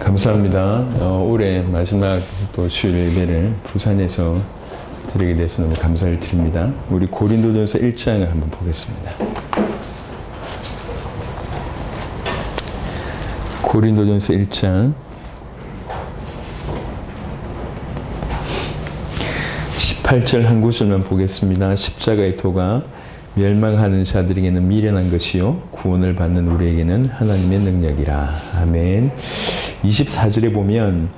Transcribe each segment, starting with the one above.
감사합니다. 올해 마지막 또 주일 예배를 부산에서 드리게 돼서 너무 감사를 드립니다. 우리 고린도전서 1장을 한번 보겠습니다. 고린도전서 1장 18절 한 구절만 보겠습니다. 십자가의 도가 멸망하는 자들에게는 미련한 것이요 구원을 받는 우리에게는 하나님의 능력이라. 아멘. 24절에 보면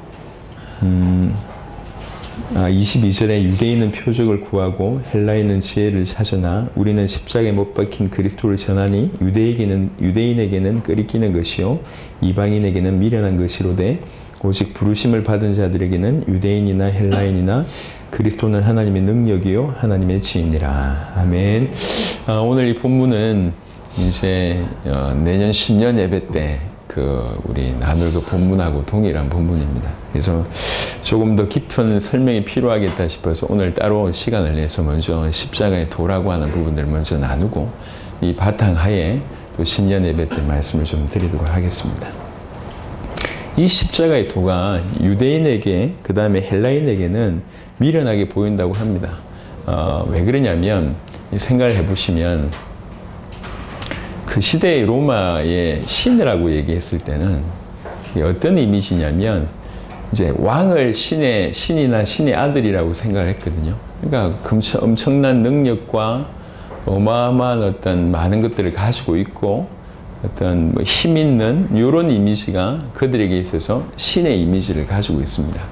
22절에 유대인은 표적을 구하고 헬라인은 지혜를 찾으나 우리는 십자가에 못 박힌 그리스도를 전하니 유대인에게는 끄리끼는 것이요 이방인에게는 미련한 것이로되 오직 부르심을 받은 자들에게는 유대인이나 헬라인이나 그리스도는 하나님의 능력이요 하나님의 지혜니라. 아멘. 오늘 이 본문은 이제 내년 신년 예배 때 우리 나눌 그 본문하고 동일한 본문입니다. 그래서 조금 더 깊은 설명이 필요하겠다 싶어서 오늘 따로 시간을 내서 먼저 십자가의 도라고 하는 부분들을 먼저 나누고 이 바탕하에 또 신년 예배 때 말씀을 좀 드리도록 하겠습니다. 이 십자가의 도가 유대인에게 그 다음에 헬라인에게는 미련하게 보인다고 합니다. 왜 그러냐면 생각을 해보시면 그 시대의 로마의 신이라고 얘기했을 때는 어떤 이미지냐면 이제 왕을 신이나 신의 아들이라고 생각을 했거든요. 그러니까 엄청난 능력과 어마어마한 어떤 많은 것들을 가지고 있고 어떤 힘 있는 이런 이미지가 그들에게 있어서 신의 이미지를 가지고 있습니다.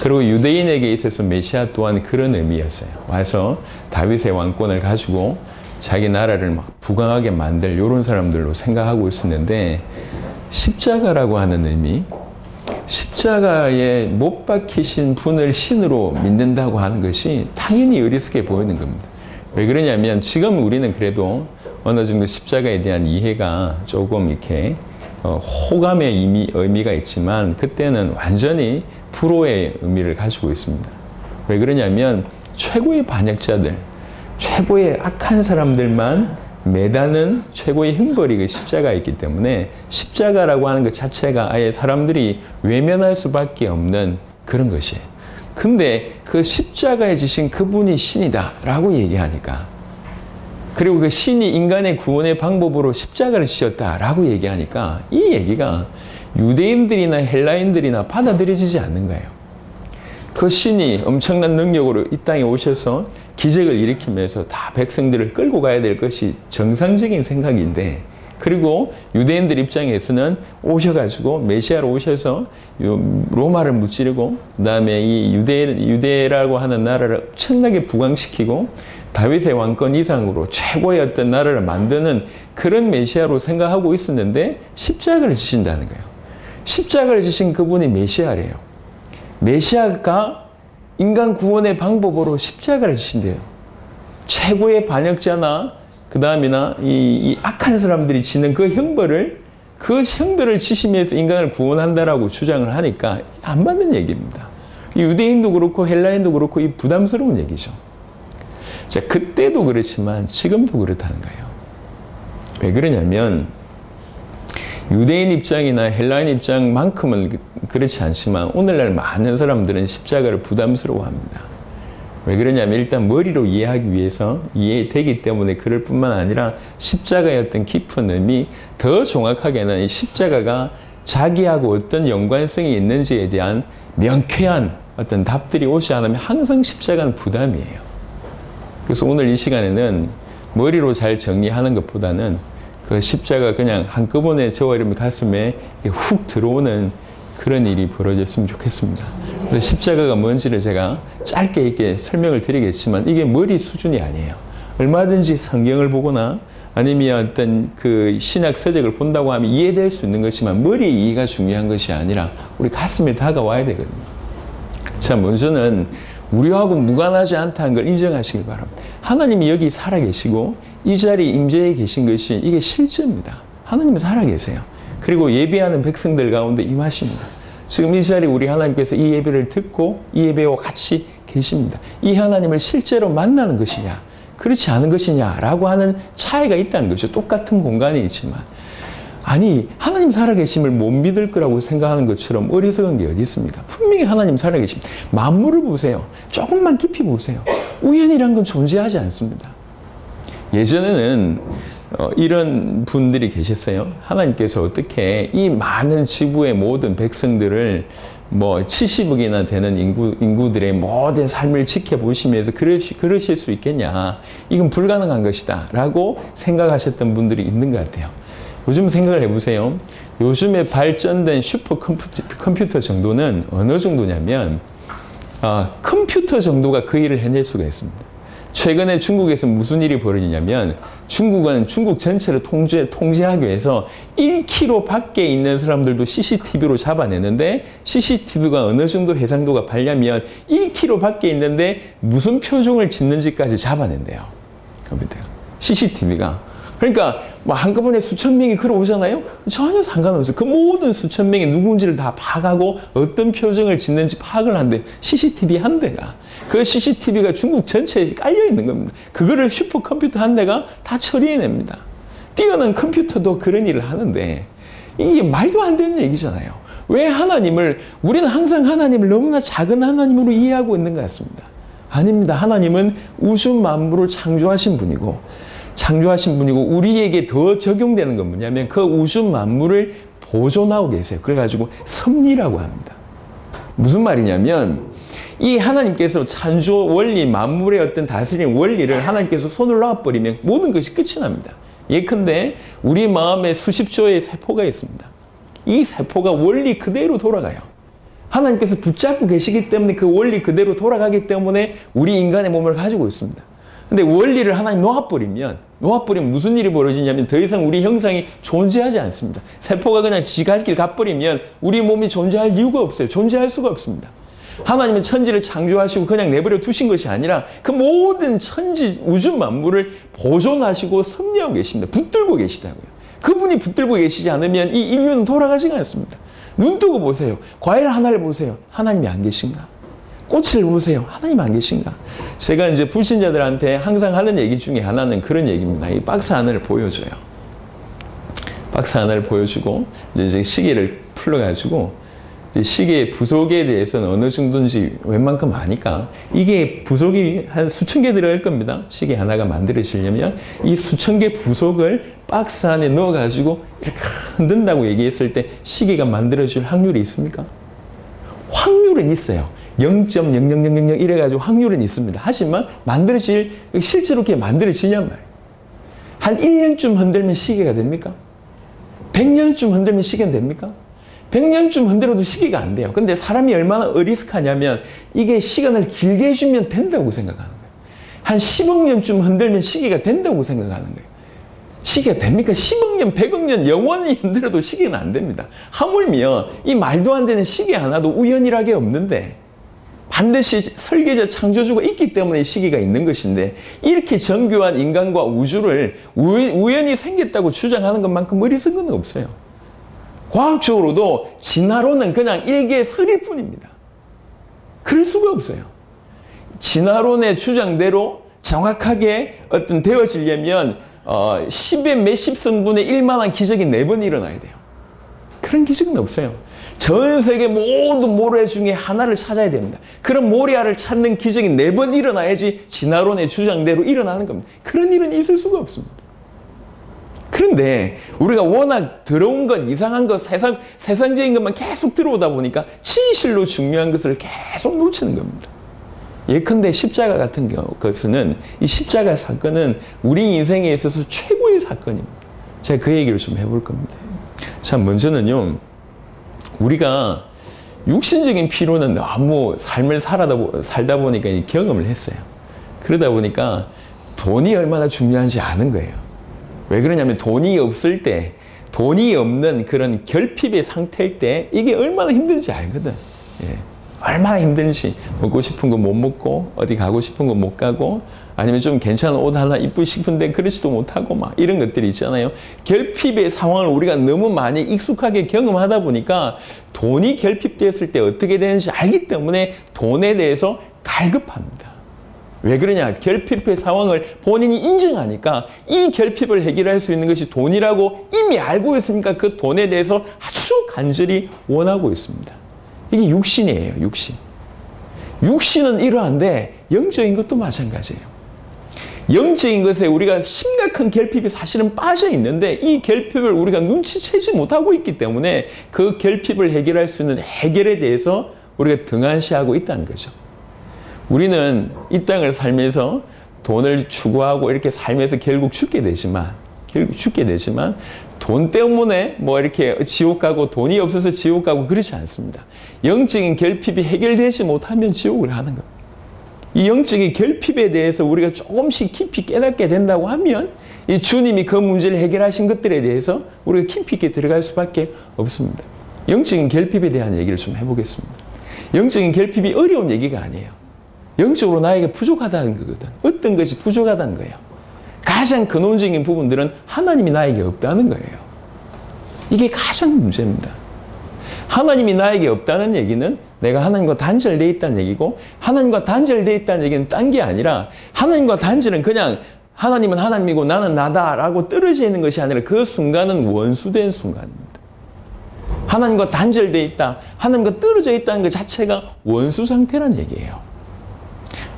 그리고 유대인에게 있어서 메시아 또한 그런 의미였어요. 와서 다윗의 왕권을 가지고 자기 나라를 막 부강하게 만들 이런 사람들로 생각하고 있었는데 십자가라고 하는 의미, 십자가에 못 박히신 분을 신으로 믿는다고 하는 것이 당연히 어리석게 보이는 겁니다. 왜 그러냐면 지금 우리는 그래도 어느 정도 십자가에 대한 이해가 조금 이렇게 호감의 의미가 있지만 그때는 완전히 불호의 의미를 가지고 있습니다. 왜 그러냐면 최고의 반역자들, 최고의 악한 사람들만 매다는 최고의 형벌이 그 십자가였기 때문에 십자가라고 하는 것 자체가 아예 사람들이 외면할 수밖에 없는 그런 것이에요. 근데 그 십자가에 지신 그분이 신이다 라고 얘기하니까, 그리고 그 신이 인간의 구원의 방법으로 십자가를 지셨다 라고 얘기하니까 이 얘기가 유대인들이나 헬라인들이나 받아들여지지 않는 거예요. 그 신이 엄청난 능력으로 이 땅에 오셔서 기적을 일으키면서 다 백성들을 끌고 가야 될 것이 정상적인 생각인데, 그리고 유대인들 입장에서는 오셔가지고 메시아로 오셔서 로마를 무찌르고 그 다음에 이 유대라고 하는 나라를 엄청나게 부강시키고 다윗의 왕권 이상으로 최고의 어떤 나라를 만드는 그런 메시아로 생각하고 있었는데 십자가를 지신다는 거예요. 십자가를 지신 그분이 메시아래요. 메시아가 인간 구원의 방법으로 십자가를 지신대요. 최고의 반역자나 그 다음이나 이 악한 사람들이 지는 그 형벌을 지시면서 인간을 구원한다라고 주장을 하니까 안 맞는 얘기입니다. 유대인도 그렇고 헬라인도 그렇고 이 부담스러운 얘기죠. 자, 그때도 그렇지만 지금도 그렇다는 거예요. 왜 그러냐면 유대인 입장이나 헬라인 입장만큼은 그렇지 않지만 오늘날 많은 사람들은 십자가를 부담스러워합니다. 왜 그러냐면 일단 머리로 이해하기 위해서 이해되기 때문에 그럴 뿐만 아니라 십자가의 어떤 깊은 의미, 더 정확하게는 이 십자가가 자기하고 어떤 연관성이 있는지에 대한 명쾌한 어떤 답들이 오지 않으면 항상 십자가는 부담이에요. 그래서 오늘 이 시간에는 머리로 잘 정리하는 것보다는 그 십자가 그냥 한꺼번에 저와 여러분 가슴에 훅 들어오는 그런 일이 벌어졌으면 좋겠습니다. 그래서 십자가가 뭔지를 제가 짧게 이렇게 설명을 드리겠지만 이게 머리 수준이 아니에요. 얼마든지 성경을 보거나 아니면 어떤 그 신약 서적을 본다고 하면 이해될 수 있는 것이지만 머리 이해가 중요한 것이 아니라 우리 가슴에 다가와야 되거든요. 자, 먼저는 우리하고 무관하지 않다는 걸 인정하시길 바랍니다. 하나님이 여기 살아계시고 이 자리에 임재해 계신 것이 이게 실제입니다. 하나님은 살아계세요. 그리고 예배하는 백성들 가운데 임하십니다. 지금 이 자리에 우리 하나님께서 이 예배를 듣고 이 예배와 같이 계십니다. 이 하나님을 실제로 만나는 것이냐 그렇지 않은 것이냐라고 하는 차이가 있다는 거죠. 똑같은 공간에 있지만 아니, 하나님 살아계심을 못 믿을 거라고 생각하는 것처럼 어리석은 게 어디 있습니까? 분명히 하나님 살아계심. 만물을 보세요. 조금만 깊이 보세요. 우연이란 건 존재하지 않습니다. 예전에는 이런 분들이 계셨어요. 하나님께서 어떻게 이 많은 지구의 모든 백성들을 뭐 70억이나 되는 인구들의 모든 삶을 지켜보시면서 그러실 수 있겠냐. 이건 불가능한 것이다. 라고 생각하셨던 분들이 있는 것 같아요. 요즘 생각을 해보세요. 요즘에 발전된 슈퍼컴퓨터 정도는 어느 정도냐면 컴퓨터 정도가 그 일을 해낼 수가 있습니다. 최근에 중국에서 무슨 일이 벌어지냐면 중국은 중국 전체를 통제하기 위해서 1km 밖에 있는 사람들도 CCTV로 잡아내는데 CCTV가 어느 정도 해상도가 밝냐면 1km 밖에 있는데 무슨 표정을 짓는지까지 잡아낸대요. 컴퓨터가. CCTV가. 그러니까 한꺼번에 수천 명이 걸어오잖아요. 전혀 상관없어요. 그 모든 수천 명이 누군지를 다 파악하고 어떤 표정을 짓는지 파악을 한대. CCTV 한 대가. 그 CCTV가 중국 전체에 깔려 있는 겁니다. 그거를 슈퍼컴퓨터 한 대가 다 처리해냅니다. 뛰어난 컴퓨터도 그런 일을 하는데 이게 말도 안 되는 얘기잖아요. 왜 우리는 항상 하나님을 너무나 작은 하나님으로 이해하고 있는 것 같습니다. 아닙니다. 하나님은 우주 만물을 창조하신 분이고 우리에게 더 적용되는 건 뭐냐면 그 우주 만물을 보존하고 계세요. 그래가지고 섭리라고 합니다. 무슨 말이냐면 이 하나님께서 창조 원리, 만물의 어떤 다스림 원리를 하나님께서 손을 놔버리면 모든 것이 끝이 납니다. 예컨대 우리 마음에 수십 조의 세포가 있습니다. 이 세포가 원리 그대로 돌아가요. 하나님께서 붙잡고 계시기 때문에 그 원리 그대로 돌아가기 때문에 우리 인간의 몸을 가지고 있습니다. 근데 원리를 하나님 놓아버리면 무슨 일이 벌어지냐면 더 이상 우리 형상이 존재하지 않습니다. 세포가 그냥 지 갈 길 가버리면 우리 몸이 존재할 이유가 없어요. 존재할 수가 없습니다. 하나님은 천지를 창조하시고 그냥 내버려 두신 것이 아니라 그 모든 천지 우주 만물을 보존하시고 섭리하고 계십니다. 붙들고 계시다고요. 그분이 붙들고 계시지 않으면 이 인류는 돌아가지가 않습니다. 눈 뜨고 보세요. 과일 하나를 보세요. 하나님이 안 계신가? 꽃을 보세요. 하나님 안 계신가? 제가 이제 불신자들한테 항상 하는 얘기 중에 하나는 그런 얘기입니다. 이 박스 하나를 보여줘요. 박스 하나를 보여주고 이제 시계를 풀어가지고 시계의 부속에 대해서는 어느 정도인지 웬만큼 아니까 이게 부속이 한 수천 개 들어갈 겁니다. 시계 하나가 만들어지려면 이 수천 개 부속을 박스 안에 넣어가지고 이렇게 흔든다고 얘기했을 때 시계가 만들어질 확률이 있습니까? 확률은 있어요. 0.0000 이래가지고 확률은 있습니다. 하지만 실제로 그렇게 만들어지냔 말이에요. 한 1년쯤 흔들면 시계가 됩니까? 100년쯤 흔들면 시계는 됩니까? 100년쯤 흔들어도 시계가 안 돼요. 근데 사람이 얼마나 어리숙하냐면 이게 시간을 길게 해주면 된다고 생각하는 거예요. 한 10억 년쯤 흔들면 시계가 된다고 생각하는 거예요. 시계가 됩니까? 10억 년, 100억 년 영원히 흔들어도 시계는 안 됩니다. 하물며 이 말도 안 되는 시계 하나도 우연이라게 없는데 반드시 설계자 창조주가 있기 때문에 시계가 있는 것인데 이렇게 정교한 인간과 우주를 우연히 생겼다고 주장하는 것만큼 어리석은 건 없어요. 과학적으로도 진화론은 그냥 일개설일 뿐입니다. 그럴 수가 없어요. 진화론의 주장대로 정확하게 어떤 되어지려면 10의 몇십 성분의 1만한 기적이 4번 일어나야 돼요. 그런 기적은 없어요. 전 세계 모든 모래 중에 하나를 찾아야 됩니다. 그런 모래알을 찾는 기적이 4번 일어나야지 진화론의 주장대로 일어나는 겁니다. 그런 일은 있을 수가 없습니다. 그런데 우리가 워낙 더러운 것, 이상한 것, 세상적인 것만 계속 들어오다 보니까 진실로 중요한 것을 계속 놓치는 겁니다. 예컨대 십자가 같은 것은 이 십자가 사건은 우리 인생에 있어서 최고의 사건입니다. 제가 그 얘기를 좀 해볼 겁니다. 자, 먼저는요. 우리가 육신적인 필요는 너무 삶을 살다 보니까 경험을 했어요. 그러다 보니까 돈이 얼마나 중요한지 아는 거예요. 왜 그러냐면 돈이 없을 때, 돈이 없는 그런 결핍의 상태일 때 이게 얼마나 힘든지 알거든. 예. 얼마나 힘든지 먹고 싶은 거 못 먹고 어디 가고 싶은 거 못 가고 아니면 좀 괜찮은 옷 하나 입고 싶은데 그러지도 못하고 막 이런 것들이 있잖아요. 결핍의 상황을 우리가 너무 많이 익숙하게 경험하다 보니까 돈이 결핍되었을 때 어떻게 되는지 알기 때문에 돈에 대해서 갈급합니다. 왜 그러냐? 결핍의 상황을 본인이 인정하니까 이 결핍을 해결할 수 있는 것이 돈이라고 이미 알고 있으니까 그 돈에 대해서 아주 간절히 원하고 있습니다. 이게 육신이에요, 육신. 육신은 이러한데 영적인 것도 마찬가지예요. 영적인 것에 우리가 심각한 결핍이 사실은 빠져 있는데 이 결핍을 우리가 눈치채지 못하고 있기 때문에 그 결핍을 해결할 수 있는 해결에 대해서 우리가 등한시하고 있다는 거죠. 우리는 이 땅을 살면서 돈을 추구하고 이렇게 살면서 결국 죽게 되지만 돈 때문에 뭐 이렇게 지옥 가고 돈이 없어서 지옥 가고 그렇지 않습니다. 영적인 결핍이 해결되지 못하면 지옥을 하는 겁니다. 이 영적인 결핍에 대해서 우리가 조금씩 깊이 깨닫게 된다고 하면 이 주님이 그 문제를 해결하신 것들에 대해서 우리가 깊이 있게 들어갈 수밖에 없습니다. 영적인 결핍에 대한 얘기를 좀 해보겠습니다. 영적인 결핍이 어려운 얘기가 아니에요. 영적으로 나에게 부족하다는 거거든. 어떤 것이 부족하다는 거예요. 가장 근원적인 부분들은 하나님이 나에게 없다는 거예요. 이게 가장 문제입니다. 하나님이 나에게 없다는 얘기는 내가 하나님과 단절되어 있다는 얘기고, 하나님과 단절되어 있다는 얘기는 딴 게 아니라 하나님과 단절은 그냥 하나님은 하나님이고 나는 나다라고 떨어져 있는 것이 아니라 그 순간은 원수된 순간입니다. 하나님과 단절되어 있다, 하나님과 떨어져 있다는 것 자체가 원수 상태란 얘기예요.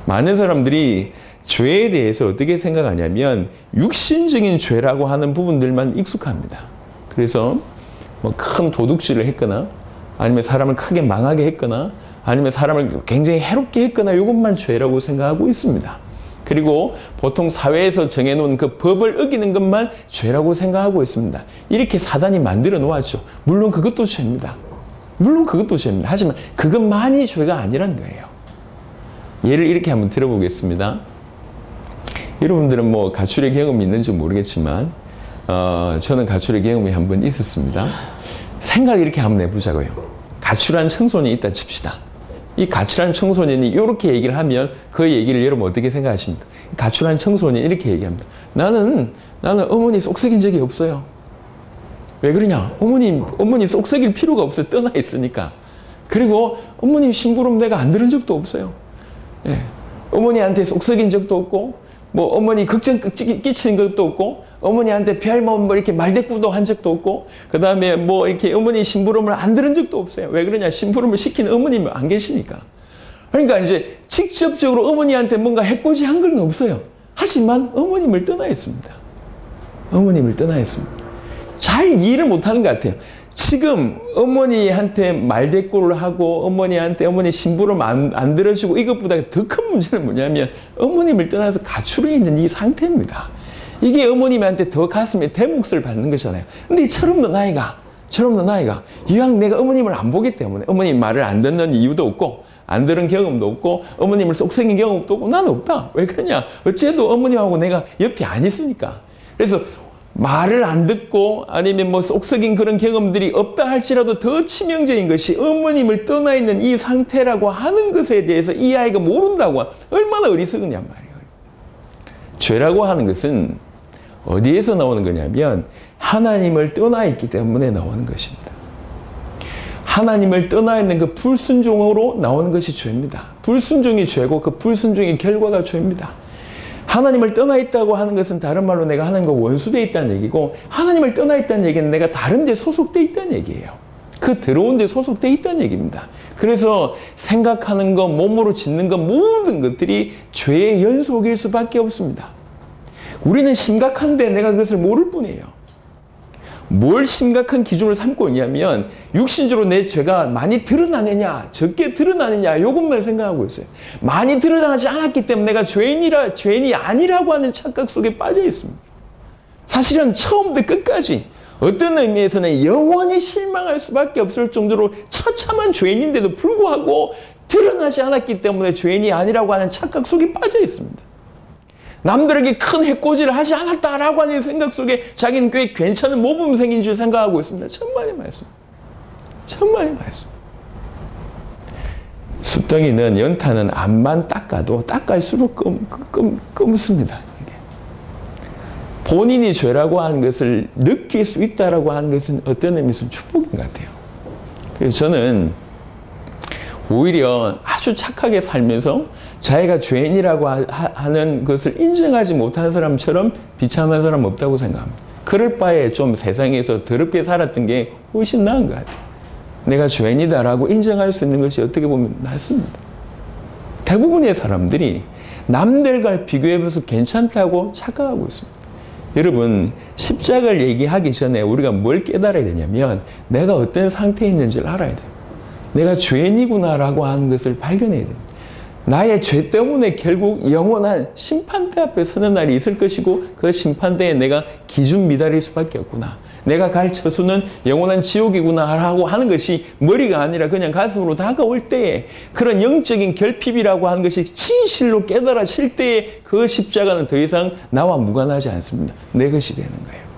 많은 사람들이 죄에 대해서 어떻게 생각하냐면 육신적인 죄라고 하는 부분들만 익숙합니다. 그래서 뭐 큰 도둑질을 했거나 아니면 사람을 크게 망하게 했거나 아니면 사람을 굉장히 해롭게 했거나 이것만 죄라고 생각하고 있습니다. 그리고 보통 사회에서 정해놓은 그 법을 어기는 것만 죄라고 생각하고 있습니다. 이렇게 사단이 만들어 놓았죠. 물론 그것도 죄입니다. 물론 그것도 죄입니다. 하지만 그것만이 죄가 아니라는 거예요. 예를 이렇게 한번 들어보겠습니다. 여러분들은 뭐 가출의 경험이 있는지 모르겠지만 저는 가출의 경험이 한번 있었습니다. 생각을 이렇게 한번 해보자고요. 가출한 청소년이 있다 칩시다. 이 가출한 청소년이 이렇게 얘기를 하면 그 얘기를 여러분 어떻게 생각하십니까? 가출한 청소년이 이렇게 얘기합니다. 나는 어머니 속썩인 적이 없어요. 왜 그러냐? 어머니 속썩일 필요가 없어요. 떠나 있으니까. 그리고 어머니 심부름 내가 안 들은 적도 없어요. 예. 어머니한테 속썩인 적도 없고, 뭐 어머니 걱정 끼치는 것도 없고, 어머니한테 별 뭐 이렇게 말대꾸도 한 적도 없고, 그 다음에 뭐 이렇게 어머니 심부름을 안 들은 적도 없어요. 왜 그러냐? 심부름을 시키는 어머님은 안 계시니까. 그러니까 이제 직접적으로 어머니한테 뭔가 해코지 한 건 없어요. 하지만 어머님을 떠나 있습니다. 어머님을 떠나 있습니다. 잘 이해를 못하는 것 같아요. 지금 어머니한테 말대꾸를 하고 어머니 심부름 안 들어주고 이것보다 더 큰 문제는 뭐냐면 어머님을 떠나서 가출해 있는 이 상태입니다. 이게 어머님한테 더 가슴에 대몫을 받는 거잖아요. 근데 이 철없는 아이가 이왕 내가 어머님을 안 보기 때문에 어머님 말을 안 듣는 이유도 없고 안 들은 경험도 없고 어머님을 속썩인 경험도 없고 난 없다. 왜 그러냐? 어째도 어머님하고 내가 옆에 안 있으니까. 그래서 말을 안 듣고 아니면 뭐 속썩인 그런 경험들이 없다 할지라도 더 치명적인 것이 어머님을 떠나 있는 이 상태라고 하는 것에 대해서 이 아이가 모른다고 얼마나 어리석으냔 말이에요. 죄라고 하는 것은 어디에서 나오는 거냐면 하나님을 떠나 있기 때문에 나오는 것입니다. 하나님을 떠나 있는 그 불순종으로 나오는 것이 죄입니다. 불순종이 죄고 그 불순종의 결과가 죄입니다. 하나님을 떠나 있다고 하는 것은 다른 말로 내가 하나님과 원수되어 있다는 얘기고, 하나님을 떠나 있다는 얘기는 내가 다른 데 소속되어 있다는 얘기예요. 그 들어온 데 소속되어 있다는 얘기입니다. 그래서 생각하는 것, 몸으로 짓는 것, 모든 것들이 죄의 연속일 수밖에 없습니다. 우리는 심각한데 내가 그것을 모를 뿐이에요. 뭘 심각한 기준을 삼고 있냐면 육신적으로 내 죄가 많이 드러나느냐 적게 드러나느냐 이것만 생각하고 있어요. 많이 드러나지 않았기 때문에 내가 죄인이 아니라고 하는 착각 속에 빠져 있습니다. 사실은 처음부터 끝까지 어떤 의미에서는 영원히 실망할 수밖에 없을 정도로 처참한 죄인인데도 불구하고 드러나지 않았기 때문에 죄인이 아니라고 하는 착각 속에 빠져 있습니다. 남들에게 큰 해코지를 하지 않았다라고 하는 생각 속에 자기는 꽤 괜찮은 모범생인 줄 생각하고 있습니다. 천만의 말씀. 천만의 말씀. 숫덩이는 연탄은 암만 닦아도 닦을수록 끔습니다. 본인이 죄라고 하는 것을 느낄 수 있다라고 하는 것은 어떤 의미에서는 축복인 것 같아요. 그래서 저는 오히려 아주 착하게 살면서 자기가 죄인이라고 하는 것을 인정하지 못한 사람처럼 비참한 사람 없다고 생각합니다. 그럴 바에 좀 세상에서 더럽게 살았던 게 훨씬 나은 것 같아요. 내가 죄인이다라고 인정할 수 있는 것이 어떻게 보면 낫습니다. 대부분의 사람들이 남들과 비교해봐서 괜찮다고 착각하고 있습니다. 여러분, 십자가를 얘기하기 전에 우리가 뭘 깨달아야 되냐면 내가 어떤 상태에 있는지를 알아야 돼요. 내가 죄인이구나라고 하는 것을 발견해야 됩니다. 나의 죄 때문에 결국 영원한 심판대 앞에 서는 날이 있을 것이고 그 심판대에 내가 기준 미달일 수밖에 없구나. 내가 갈 처소는 영원한 지옥이구나 라고 하는 것이 머리가 아니라 그냥 가슴으로 다가올 때에 그런 영적인 결핍이라고 하는 것이 진실로 깨달아질 때에 그 십자가는 더 이상 나와 무관하지 않습니다. 내 것이 되는 거예요.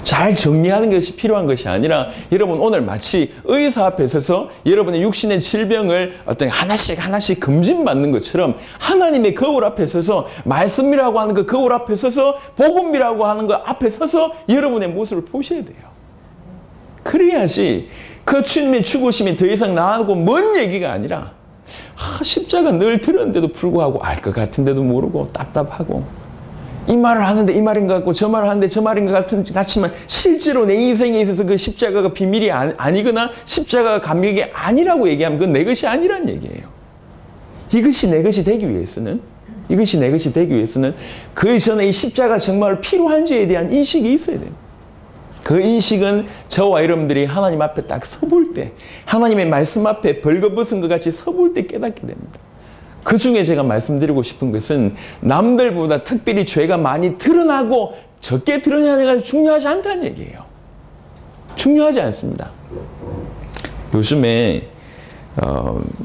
잘 정리하는 것이 필요한 것이 아니라 여러분 오늘 마치 의사 앞에 서서 여러분의 육신의 질병을 어떤 하나씩 검진받는 것처럼 하나님의 거울 앞에 서서 말씀이라고 하는 그 거울 앞에 서서 복음이라고 하는 그 앞에 서서 여러분의 모습을 보셔야 돼요. 그래야지 그 주님의 죽으심이 더 이상 나하고 먼 얘기가 아니라 십자가 늘 들었는데도 불구하고 알 것 같은데도 모르고 답답하고 이 말을 하는데 이 말인 것 같고 저 말을 하는데 저 말인 것 같지만 실제로 내 인생에 있어서 그 십자가가 비밀이 아니거나 십자가가 감격이 아니라고 얘기하면 그건 내 것이 아니란 얘기예요. 이것이 내 것이 되기 위해서는 그 전에 이 십자가 정말 필요한지에 대한 인식이 있어야 돼요. 그 인식은 저와 여러분들이 하나님 앞에 딱 서볼 때 하나님의 말씀 앞에 벌거벗은 것 같이 서볼 때 깨닫게 됩니다. 그 중에 제가 말씀드리고 싶은 것은 남들보다 특별히 죄가 많이 드러나고 적게 드러나는 게 중요하지 않다는 얘기예요. 중요하지 않습니다. 요즘에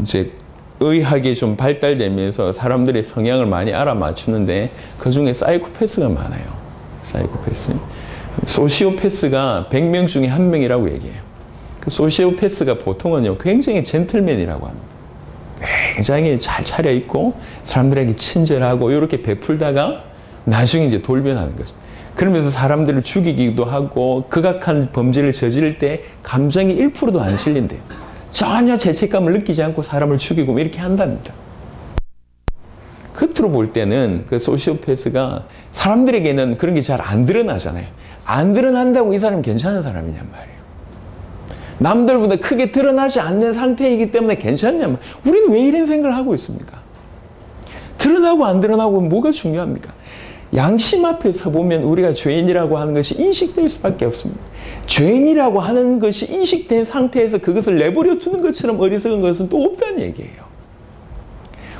이제 의학이 좀 발달되면서 사람들의 성향을 많이 알아맞추는데 그 중에 사이코패스가 많아요. 사이코패스. 소시오패스가 100명 중에 1명이라고 얘기해요. 그 소시오패스가 보통은요 굉장히 젠틀맨이라고 합니다. 굉장히 잘 차려입고 사람들에게 친절하고 이렇게 베풀다가 나중에 이제 돌변하는 거죠. 그러면서 사람들을 죽이기도 하고 극악한 범죄를 저지를 때 감정이 1%도 안 실린대요. 전혀 죄책감을 느끼지 않고 사람을 죽이고 이렇게 한답니다. 겉으로 볼 때는 그 소시오패스가 사람들에게는 그런 게 잘 안 드러나잖아요. 안 드러난다고 이 사람이 괜찮은 사람이냔 말이에요. 남들보다 크게 드러나지 않는 상태이기 때문에 괜찮냐면 우리는 왜 이런 생각을 하고 있습니까? 드러나고 안 드러나고 뭐가 중요합니까? 양심 앞에 서보면 우리가 죄인이라고 하는 것이 인식될 수밖에 없습니다. 죄인이라고 하는 것이 인식된 상태에서 그것을 내버려 두는 것처럼 어리석은 것은 또 없다는 얘기예요.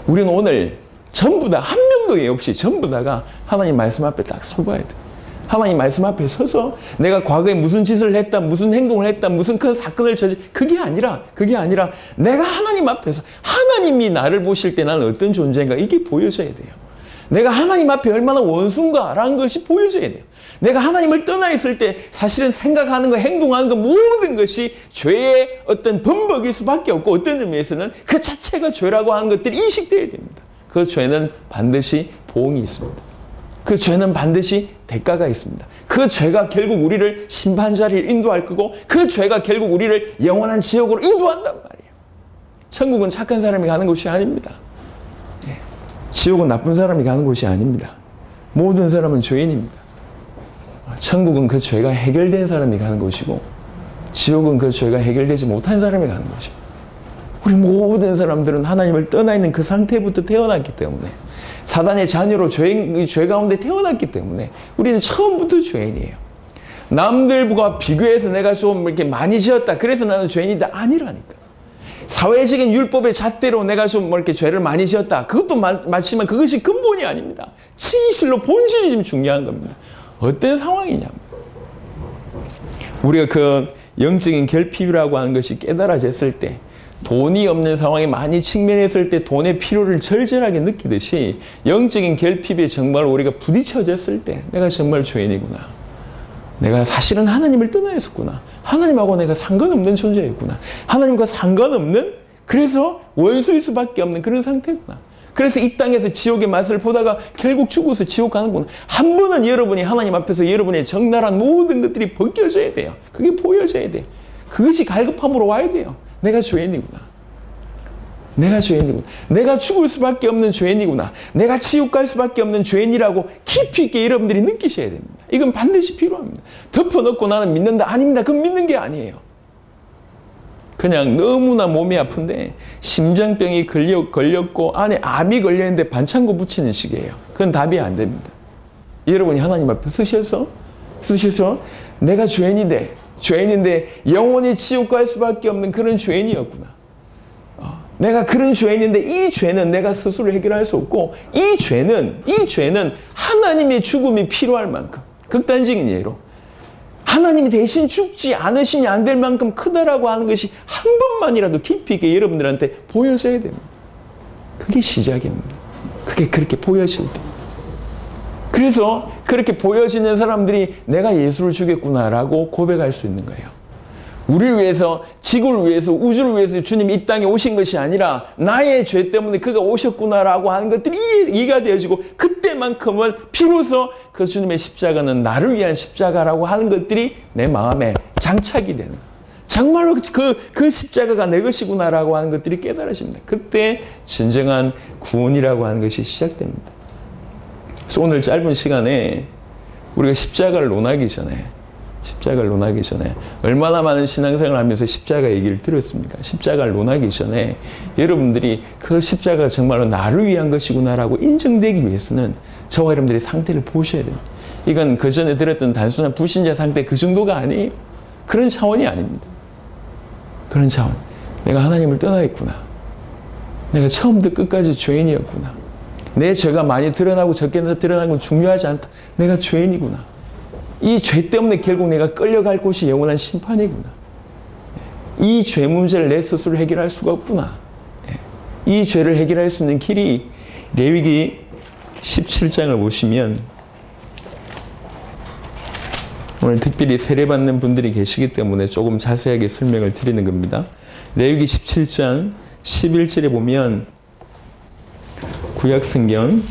우리는 오늘 전부 다 한 명도 예 없이 전부 다가 하나님 말씀 앞에 딱 서봐야 돼요. 하나님 말씀 앞에 서서 내가 과거에 무슨 짓을 했다, 무슨 행동을 했다, 무슨 큰 사건을 그게 아니라 내가 하나님 앞에서 하나님이 나를 보실 때 나는 어떤 존재인가 이게 보여져야 돼요. 내가 하나님 앞에 얼마나 원수인가라는 것이 보여져야 돼요. 내가 하나님을 떠나 있을 때 사실은 생각하는 거, 행동하는 거 모든 것이 죄의 어떤 범벅일 수밖에 없고 어떤 의미에서는 그 자체가 죄라고 하는 것들이 인식되어야 됩니다. 그 죄는 반드시 보응이 있습니다. 그 죄는 반드시 대가가 있습니다. 그 죄가 결국 우리를 심판 자리를 인도할 거고 그 죄가 결국 우리를 영원한 지옥으로 인도한단 말이에요. 천국은 착한 사람이 가는 곳이 아닙니다. 지옥은 나쁜 사람이 가는 곳이 아닙니다. 모든 사람은 죄인입니다. 천국은 그 죄가 해결된 사람이 가는 곳이고 지옥은 그 죄가 해결되지 못한 사람이 가는 곳입니다. 우리 모든 사람들은 하나님을 떠나 있는 그 상태부터 태어났기 때문에 사단의 자녀로 죄 가운데 태어났기 때문에 우리는 처음부터 죄인이에요. 남들과 비교해서 내가 좀 이렇게 많이 지었다. 그래서 나는 죄인이다. 아니라니까. 사회적인 율법의 잣대로 내가 좀 이렇게 죄를 많이 지었다. 그것도 맞지만 그것이 근본이 아닙니다. 진실로 본질이 좀 중요한 겁니다. 어떤 상황이냐. 우리가 그 영적인 결핍이라고 하는 것이 깨달아졌을 때 돈이 없는 상황에 많이 직면했을 때 돈의 필요를 절절하게 느끼듯이 영적인 결핍에 정말 우리가 부딪혀졌을 때 내가 정말 죄인이구나. 내가 사실은 하나님을 떠나 있었구나. 하나님하고 내가 상관없는 존재였구나. 하나님과 상관없는 그래서 원수일 수밖에 없는 그런 상태구나. 그래서 이 땅에서 지옥의 맛을 보다가 결국 죽어서 지옥 가는구나. 한 번은 여러분이 하나님 앞에서 여러분의 적나라한 모든 것들이 벗겨져야 돼요. 그게 보여져야 돼요. 그것이 갈급함으로 와야 돼요. 내가 죄인이구나. 내가 죄인이구나. 내가 죽을 수밖에 없는 죄인이구나. 내가 지옥 갈 수밖에 없는 죄인이라고 깊이 있게 여러분들이 느끼셔야 됩니다. 이건 반드시 필요합니다. 덮어놓고 나는 믿는다. 아닙니다. 그건 믿는 게 아니에요. 그냥 너무나 몸이 아픈데 심장병이 걸렸고 안에 암이 걸렸는데 반창고 붙이는 식이에요. 그건 답이 안 됩니다. 여러분이 하나님 앞에 서셔서 내가 죄인인데 영원히 지옥 갈 수밖에 없는 그런 죄인이었구나. 내가 그런 죄인인데 이 죄는 내가 스스로 해결할 수 없고 이 죄는 하나님의 죽음이 필요할 만큼 극단적인 예로 하나님이 대신 죽지 않으시니 안 될 만큼 크다라고 하는 것이 한 번만이라도 깊이 있게 여러분들한테 보여져야 됩니다. 그게 시작입니다. 그게 그렇게 보여질 때. 그래서 그렇게 보여지는 사람들이 내가 예수를 죽였구나라고 고백할 수 있는 거예요. 우리를 위해서, 지구를 위해서, 우주를 위해서 주님이 이 땅에 오신 것이 아니라 나의 죄 때문에 그가 오셨구나라고 하는 것들이 이해가 되어지고 그때만큼은 비로소 그 주님의 십자가는 나를 위한 십자가라고 하는 것들이 내 마음에 장착이 되는 거예요. 정말로 그 십자가가 내 것이구나라고 하는 것들이 깨달아집니다. 그때 진정한 구원이라고 하는 것이 시작됩니다. 그래서 오늘 짧은 시간에 우리가 십자가를 논하기 전에 얼마나 많은 신앙생활을 하면서 십자가 얘기를 들었습니까? 십자가를 논하기 전에 여러분들이 그 십자가가 정말로 나를 위한 것이구나라고 인정되기 위해서는 저와 여러분들의 상태를 보셔야 됩니다. 이건 그 전에 들었던 단순한 불신자 상태 그 정도가 아니에요. 그런 차원이 아닙니다. 그런 차원. 내가 하나님을 떠나 있구나. 내가 처음부터 끝까지 죄인이었구나. 내 죄가 많이 드러나고 적게 드러나는 건 중요하지 않다. 내가 죄인이구나. 이 죄 때문에 결국 내가 끌려갈 곳이 영원한 심판이구나. 이 죄 문제를 내 스스로 해결할 수가 없구나. 이 죄를 해결할 수 있는 길이 레위기 17장을 보시면 오늘 특별히 세례받는 분들이 계시기 때문에 조금 자세하게 설명을 드리는 겁니다. 레위기 17장 11절에 보면 구약성경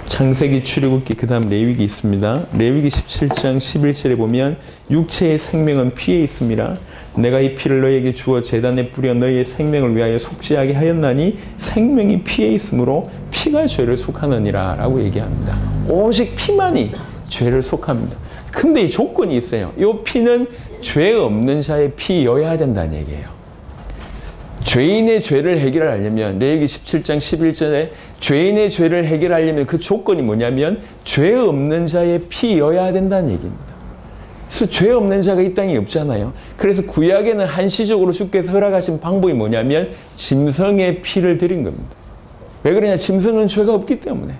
창세기, 출애굽기, 그 다음 레위기 있습니다. 레위기 17장 11절에 보면 육체의 생명은 피에 있음이라 내가 이 피를 너희에게 주어 제단에 뿌려 너희의 생명을 위하여 속죄하게 하였나니 생명이 피에 있으므로 피가 죄를 속하느니라 라고 얘기합니다. 오직 피만이 죄를 속합니다. 근데 이 조건이 있어요. 이 피는 죄 없는 자의 피여야 된다는 얘기예요. 죄인의 죄를 해결하려면 레위기 17장 11절에 죄인의 죄를 해결하려면 그 조건이 뭐냐면 죄 없는 자의 피여야 된다는 얘기입니다. 그래서 죄 없는 자가 이 땅에 없잖아요. 그래서 구약에는 한시적으로 주께서 허락하신 방법이 뭐냐면 짐승의 피를 드린 겁니다. 왜 그러냐? 짐승은 죄가 없기 때문에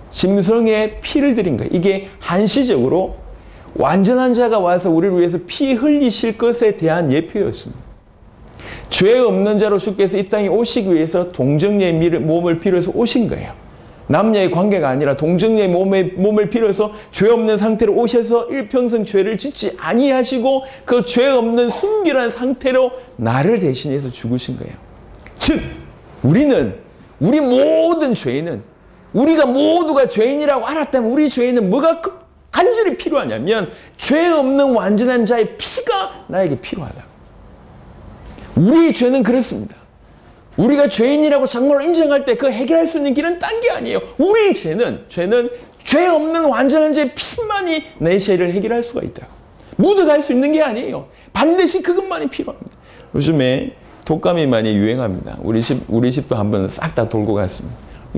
짐승의 피를 드린 거예요. 이게 한시적으로 완전한 자가 와서 우리를 위해서 피 흘리실 것에 대한 예표였습니다. 죄 없는 자로 주께서 이 땅에 오시기 위해서 동정녀의 몸을 빌어서 오신 거예요. 남녀의 관계가 아니라 동정녀의 몸을 빌어서 죄 없는 상태로 오셔서 일평생 죄를 짓지 아니하시고 그 죄 없는 순결한 상태로 나를 대신해서 죽으신 거예요. 즉 우리 모든 죄인은 우리가 모두가 죄인이라고 알았다면 우리 죄인은 뭐가 간절히 필요하냐면 죄 없는 완전한 자의 피가 나에게 필요하다. 우리의 죄는 그렇습니다. 우리가 죄인이라고 정말로 인정할 때 그 해결할 수 있는 길은 딴 게 아니에요. 우리의 죄는 죄 없는 완전한 자의 피만이 내 죄를 해결할 수가 있다. 묻어갈 수 있는 게 아니에요. 반드시 그것만이 필요합니다. 요즘에 독감이 많이 유행합니다. 우리 집도 한번 싹 다 돌고 갔습니다.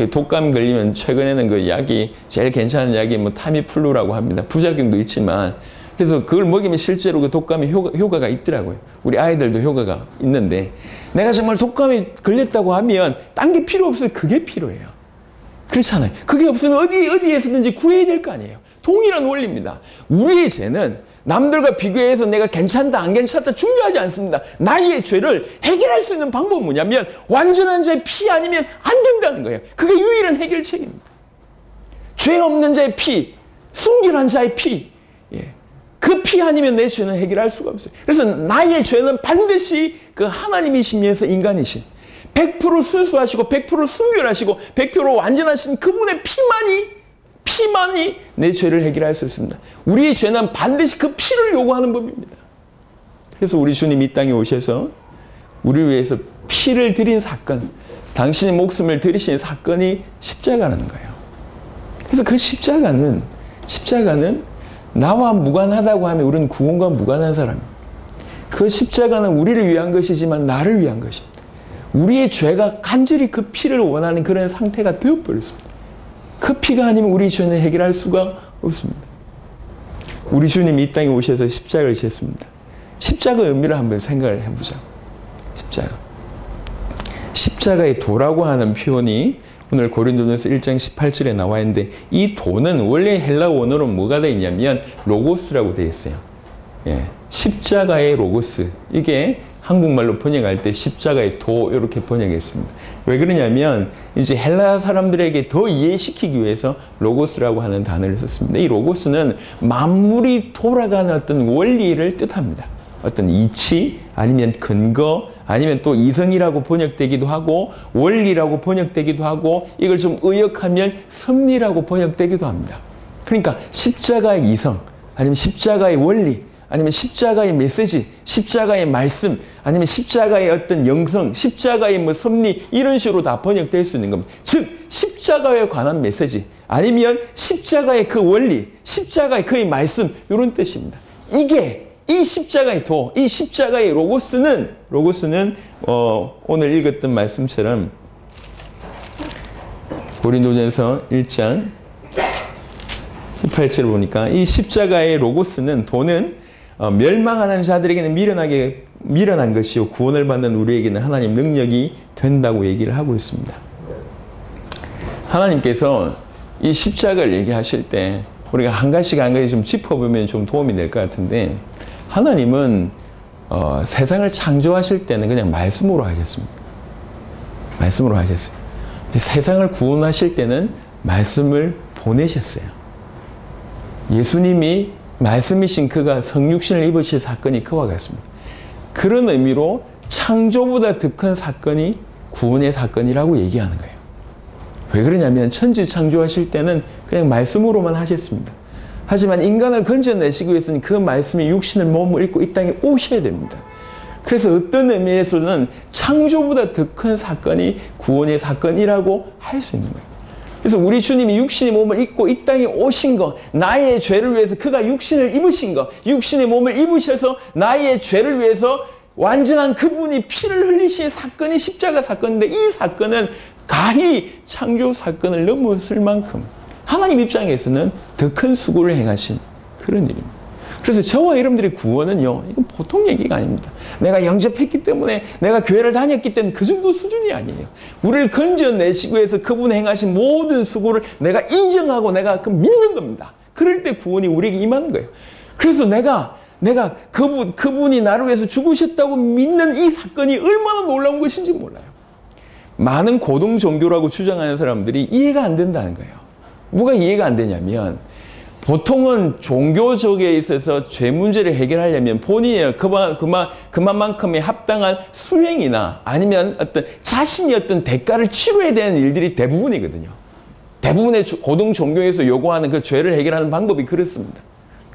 독감 걸리면 최근에는 그 약이 제일 괜찮은 약이 뭐 타미플루라고 합니다. 부작용도 있지만 그래서 그걸 먹이면 실제로 그 독감이 효과가 있더라고요. 우리 아이들도 효과가 있는데 내가 정말 독감이 걸렸다고 하면 딴 게 필요 없어요. 그게 필요해요. 그렇잖아요. 그게 없으면 어디에서든지 구해야 될 거 아니에요. 동일한 원리입니다. 우리의 죄는 남들과 비교해서 내가 괜찮다 안 괜찮다 중요하지 않습니다. 나의 죄를 해결할 수 있는 방법은 뭐냐면 완전한 자의 피 아니면 안 된다는 거예요. 그게 유일한 해결책입니다. 죄 없는 자의 피, 순결한 자의 피, 그 피 아니면 내 죄는 해결할 수가 없어요. 그래서 나의 죄는 반드시 그 하나님이시면서 인간이신 100% 순수하시고 100% 순결하시고 100% 완전하신 그분의 피만이 내 죄를 해결할 수 있습니다. 우리의 죄는 반드시 그 피를 요구하는 법입니다. 그래서 우리 주님이 이 땅에 오셔서 우리를 위해서 피를 드린 사건, 당신의 목숨을 들이신 사건이 십자가라는 거예요. 그래서 그 십자가는 나와 무관하다고 하면 우리는 구원과 무관한 사람입니다. 그 십자가는 우리를 위한 것이지만 나를 위한 것입니다. 우리의 죄가 간절히 그 피를 원하는 그런 상태가 되어버렸습니다. 그 피가 아니면 우리 죄는 해결할 수가 없습니다. 우리 주님이 이 땅에 오셔서 십자가를 졌습니다. 십자가의 의미를 한번 생각을 해보자. 십자가의 도라고 하는 표현이 오늘 고린도전서 1장 18절에 나와 있는데, 이 도는 원래 헬라 원어로 뭐가 되어 있냐면 로고스라고 되어 있어요. 예, 십자가의 로고스. 이게 한국말로 번역할 때 십자가의 도 이렇게 번역했습니다. 왜 그러냐면 이제 헬라 사람들에게 더 이해시키기 위해서 로고스라고 하는 단어를 썼습니다. 이 로고스는 만물이 돌아가는 어떤 원리를 뜻합니다. 어떤 이치 아니면 근거 아니면 또 이성이라고 번역되기도 하고 원리라고 번역되기도 하고 이걸 좀 의역하면 섭리라고 번역되기도 합니다. 그러니까 십자가의 이성 아니면 십자가의 원리 아니면 십자가의 메시지, 십자가의 말씀, 아니면 십자가의 어떤 영성, 십자가의 뭐 섭리 이런 식으로 다 번역될 수 있는 겁니다. 즉 십자가에 관한 메시지 아니면 십자가의 그 원리, 십자가의 그의 말씀 이런 뜻입니다. 이게 이 십자가의 도, 이 십자가의 로고스는 오늘 읽었던 말씀처럼 고린도전서 1장 18절을 보니까 이 십자가의 로고스는 도는 멸망하는 자들에게는 미련한 것이요 구원을 받는 우리에게는 하나님 능력이 된다고 얘기를 하고 있습니다. 하나님께서 이 십자가를 얘기하실 때 우리가 한 가지 좀 짚어보면 좀 도움이 될 것 같은데, 하나님은 세상을 창조하실 때는 그냥 말씀으로 하셨습니다. 말씀으로 하셨어요. 근데 세상을 구원하실 때는 말씀을 보내셨어요. 예수님이 말씀이신 그가 성육신을 입으실 사건이 그와 같습니다. 그런 의미로 창조보다 더 큰 사건이 구원의 사건이라고 얘기하는 거예요. 왜 그러냐면 천지 창조하실 때는 그냥 말씀으로만 하셨습니다. 하지만 인간을 건져내시기 위해서는 그 말씀이 육신을 몸을 입고 이 땅에 오셔야 됩니다. 그래서 어떤 의미에서는 창조보다 더 큰 사건이 구원의 사건이라고 할 수 있는 거예요. 그래서 우리 주님이 육신의 몸을 입고 이 땅에 오신 거, 나의 죄를 위해서 그가 육신을 입으신 거, 육신의 몸을 입으셔서 나의 죄를 위해서 완전한 그분이 피를 흘리신 사건이 십자가 사건인데, 이 사건은 가히 창조 사건을 넘어설 만큼 하나님 입장에서는 더 큰 수고를 행하신 그런 일입니다. 그래서 저와 여러분들의 구원은요, 이건 보통 얘기가 아닙니다. 내가 영접했기 때문에, 내가 교회를 다녔기 때문에 그 정도 수준이 아니에요. 우리를 건져내시기 위해서 그분이 행하신 모든 수고를 내가 인정하고 내가 믿는 겁니다. 그럴 때 구원이 우리에게 임하는 거예요. 그래서 내가 그분이 나를 위해서 죽으셨다고 믿는 이 사건이 얼마나 놀라운 것인지 몰라요. 많은 고등 종교라고 주장하는 사람들이 이해가 안 된다는 거예요. 뭐가 이해가 안 되냐면, 보통은 종교적에 있어서 죄 문제를 해결하려면 본인이 그만큼의 합당한 수행이나 아니면 어떤 자신이 어떤 대가를 치러야 되는 일들이 대부분이거든요. 대부분의 고등 종교에서 요구하는 그 죄를 해결하는 방법이 그렇습니다.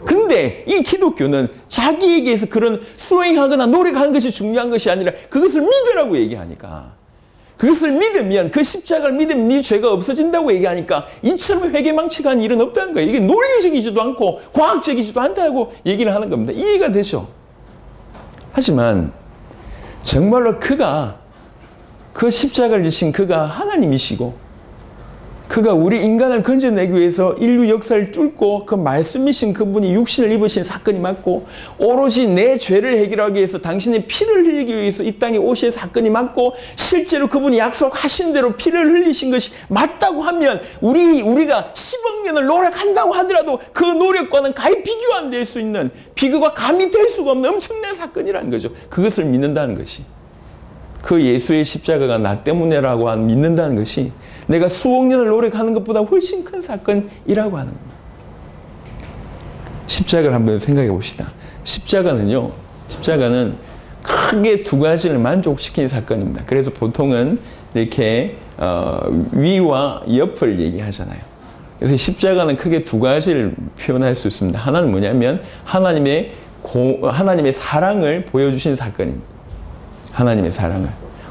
근데 이 기독교는 자기에게서 그런 수행하거나 노력하는 것이 중요한 것이 아니라 그것을 믿으라고 얘기하니까, 그것을 믿으면, 그 십자가를 믿으면 네 죄가 없어진다고 얘기하니까 이처럼 회개망치가 한 일은 없다는 거예요. 이게 논리적이지도 않고 과학적이지도 않다고 얘기를 하는 겁니다. 이해가 되죠? 하지만 정말로 그 십자가를 지신 그가 하나님이시고, 그가 우리 인간을 건져내기 위해서 인류 역사를 뚫고 그 말씀이신 그분이 육신을 입으신 사건이 맞고, 오로지 내 죄를 해결하기 위해서 당신의 피를 흘리기 위해서 이 땅에 오실 사건이 맞고, 실제로 그분이 약속하신 대로 피를 흘리신 것이 맞다고 하면 우리가 10억 년을 노력한다고 하더라도 그 노력과는 가히 비교 안 될 수 있는, 비교가 감히 될 수가 없는 엄청난 사건이라는 거죠. 그것을 믿는다는 것이, 그 예수의 십자가가 나 때문에라고 믿는다는 것이 내가 수억 년을 노력하는 것보다 훨씬 큰 사건이라고 하는 겁니다. 십자가를 한번 생각해 봅시다. 십자가는 크게 두 가지를 만족시키는 사건입니다. 그래서 보통은 이렇게 위와 옆을 얘기하잖아요. 그래서 십자가는 크게 두 가지를 표현할 수 있습니다. 하나는 뭐냐면 하나님의 사랑을 보여주신 사건입니다. 하나님의 사랑을.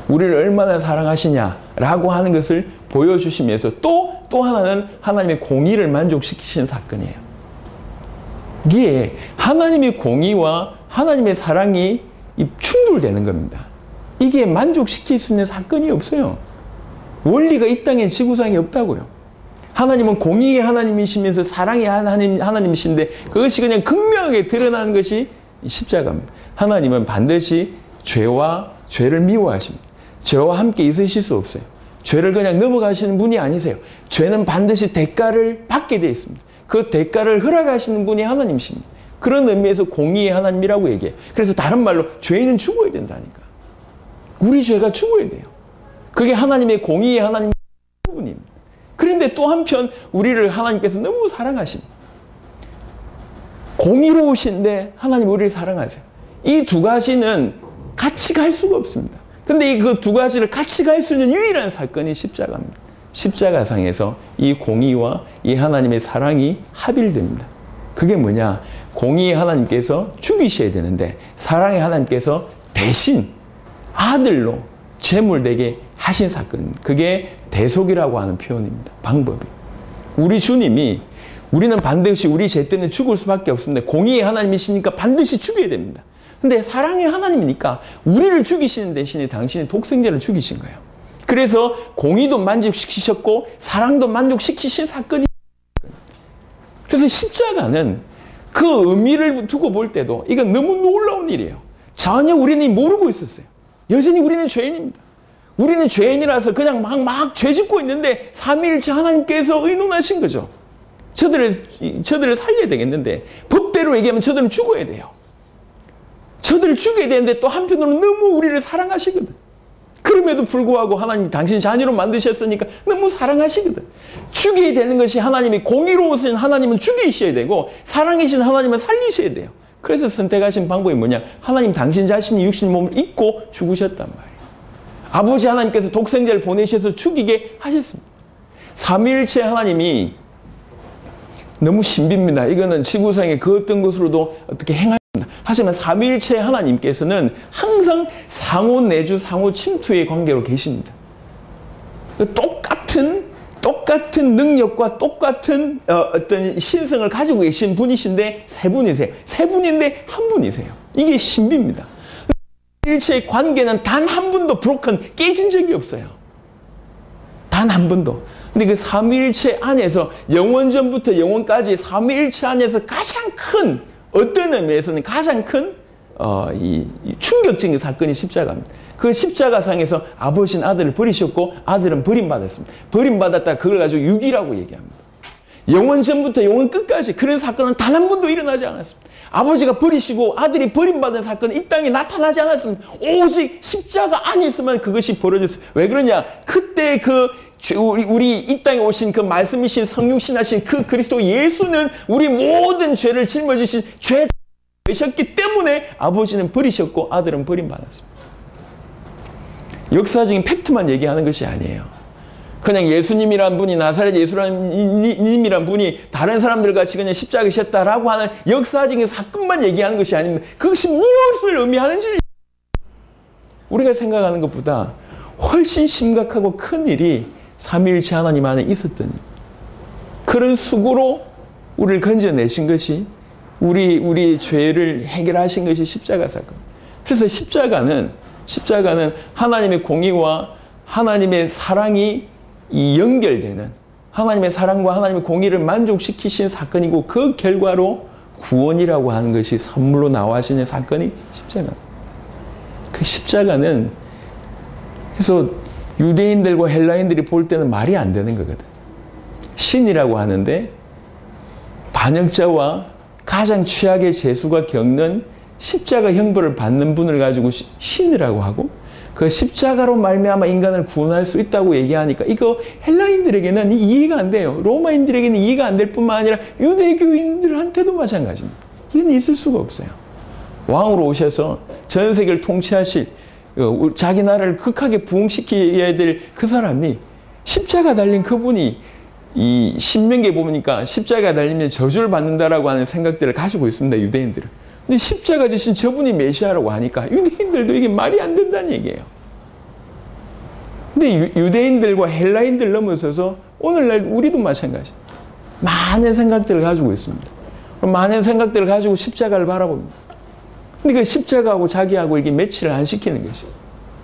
우리를 얼마나 사랑하시냐라고 하는 것을 보여주시면서 또 하나는 하나님의 공의를 만족시키시는 사건이에요. 이게 하나님의 공의와 하나님의 사랑이 충돌되는 겁니다. 이게 만족시킬 수 있는 사건이 없어요. 원리가 이 땅엔 지구상에 없다고요. 하나님은 공의의 하나님이시면서 사랑의 하나님이신데 그것이 그냥 극명하게 드러나는 것이 십자가입니다. 하나님은 반드시 죄를 미워하십니다. 죄와 함께 있으실 수 없어요. 죄를 그냥 넘어가시는 분이 아니세요. 죄는 반드시 대가를 받게 되어 있습니다. 그 대가를 허락하시는 분이 하나님이십니다. 그런 의미에서 공의의 하나님이라고 얘기해요. 그래서 다른 말로 죄인은 죽어야 된다니까. 우리 죄가 죽어야 돼요. 그게 하나님의 공의의 하나님 부분입니다. 그런데 또 한편 우리를 하나님께서 너무 사랑하십니다. 공의로우신데 하나님 우리를 사랑하세요. 이 두 가지는 같이 갈 수가 없습니다. 근데 그 두 가지를 같이 갈 수 있는 유일한 사건이 십자가입니다. 십자가상에서 이 공의와 이 하나님의 사랑이 합일됩니다. 그게 뭐냐? 공의의 하나님께서 죽이셔야 되는데 사랑의 하나님께서 대신 아들로 제물되게 하신 사건입니다. 그게 대속이라고 하는 표현입니다. 방법이. 우리 주님이 우리는 반드시 우리 죄 때문에 죽을 수밖에 없습니다. 공의의 하나님이시니까 반드시 죽여야 됩니다. 근데 사랑의 하나님이니까 우리를 죽이시는 대신에 당신이 독생자를 죽이신 거예요. 그래서 공의도 만족시키셨고 사랑도 만족시키신 사건이. 그래서 십자가는 그 의미를 두고 볼 때도 이건 너무 놀라운 일이에요. 전혀 우리는 모르고 있었어요. 여전히 우리는 죄인입니다. 우리는 죄인이라서 그냥 막 죄 짓고 있는데 삼위일체 하나님께서 의논하신 거죠. 저들을 살려야 되겠는데 법대로 얘기하면 저들은 죽어야 돼요. 저들을 죽여야 되는데 또 한편으로는 너무 우리를 사랑하시거든. 그럼에도 불구하고 하나님이 당신 자녀로 만드셨으니까 너무 사랑하시거든. 죽여야 되는 것이 하나님이 공의로우신 하나님은 죽이셔야 되고 사랑이신 하나님은 살리셔야 돼요. 그래서 선택하신 방법이 뭐냐? 하나님 당신 자신이 육신 몸을 입고 죽으셨단 말이에요. 아버지 하나님께서 독생자를 보내셔서 죽이게 하셨습니다. 삼위일체 하나님이 너무 신비입니다. 이거는 지구상의 그 어떤 것으로도 어떻게 행하십니다. 하지만 삼위일체 하나님께서는 항상 상호 내주 상호 침투의 관계로 계십니다. 똑같은 능력과 똑같은 어떤 신성을 가지고 계신 분이신데 세 분이세요. 세 분인데 한 분이세요. 이게 신비입니다. 일체의 관계는 단 한 번도 깨진 적이 없어요. 단 한 번도. 근데 그 삼위일체 안에서 영원전부터 영원까지 삼위일체 안에서 가장 큰 어떤 의미에서는 가장 큰 이 충격적인 사건이 십자가입니다. 그 십자가상에서 아버지는 아들을 버리셨고 아들은 버림받았습니다. 버림받았다 그걸 가지고 유기라고 얘기합니다. 영원전부터 영원 끝까지 그런 사건은 단 한 번도 일어나지 않았습니다. 아버지가 버리시고 아들이 버림받은 사건은 이 땅에 나타나지 않았습니다. 오직 십자가 안에서만 그것이 벌어졌어요. 왜 그러냐? 그때 우리 이 땅에 오신 그 말씀이신 성육신하신 그 그리스도 예수는 우리 모든 죄를 짊어지신 죄셨기 때문에 아버지는 버리셨고 아들은 버림받았습니다. 역사적인 팩트만 얘기하는 것이 아니에요. 그냥 예수님이란 분이 나사렛 예수님이란 분이 다른 사람들 같이 그냥 십자가에 셨다라고 하는 역사적인 사건만 얘기하는 것이 아닙니다. 그것이 무엇을 의미하는지 우리가 생각하는 것보다 훨씬 심각하고 큰 일이 삼위일체 하나님 안에 있었더니 그런 수고로 우리를 건져내신 것이 우리 죄를 해결하신 것이 십자가 사건. 그래서 십자가는 하나님의 공의와 하나님의 사랑이 연결되는 하나님의 사랑과 하나님의 공의를 만족시키신 사건이고 그 결과로 구원이라고 하는 것이 선물로 나와지는 사건이 십자가. 그 십자가는 그래서 유대인들과 헬라인들이 볼 때는 말이 안 되는 거거든. 신이라고 하는데 반역자와 가장 최악의 죄수가 겪는 십자가 형벌을 받는 분을 가지고 신이라고 하고 그 십자가로 말미암아 인간을 구원할 수 있다고 얘기하니까 이거 헬라인들에게는 이해가 안 돼요. 로마인들에게는 이해가 안 될 뿐만 아니라 유대교인들한테도 마찬가지입니다. 이건 있을 수가 없어요. 왕으로 오셔서 전 세계를 통치하실 자기 나라를 극하게 부흥시켜야 될 그 사람이 십자가 달린 그분이 이 신명기에 보니까 십자가 달리면 저주를 받는다라고 하는 생각들을 가지고 있습니다. 유대인들은. 근데 십자가 지신 저분이 메시아라고 하니까 유대인들도 이게 말이 안 된다는 얘기예요. 근데 유대인들과 헬라인들 넘어서서 오늘날 우리도 마찬가지. 많은 생각들을 가지고 있습니다. 많은 생각들을 가지고 십자가를 바라봅니다. 근데 그 십자가하고 자기하고 이게 매치를 안 시키는 것이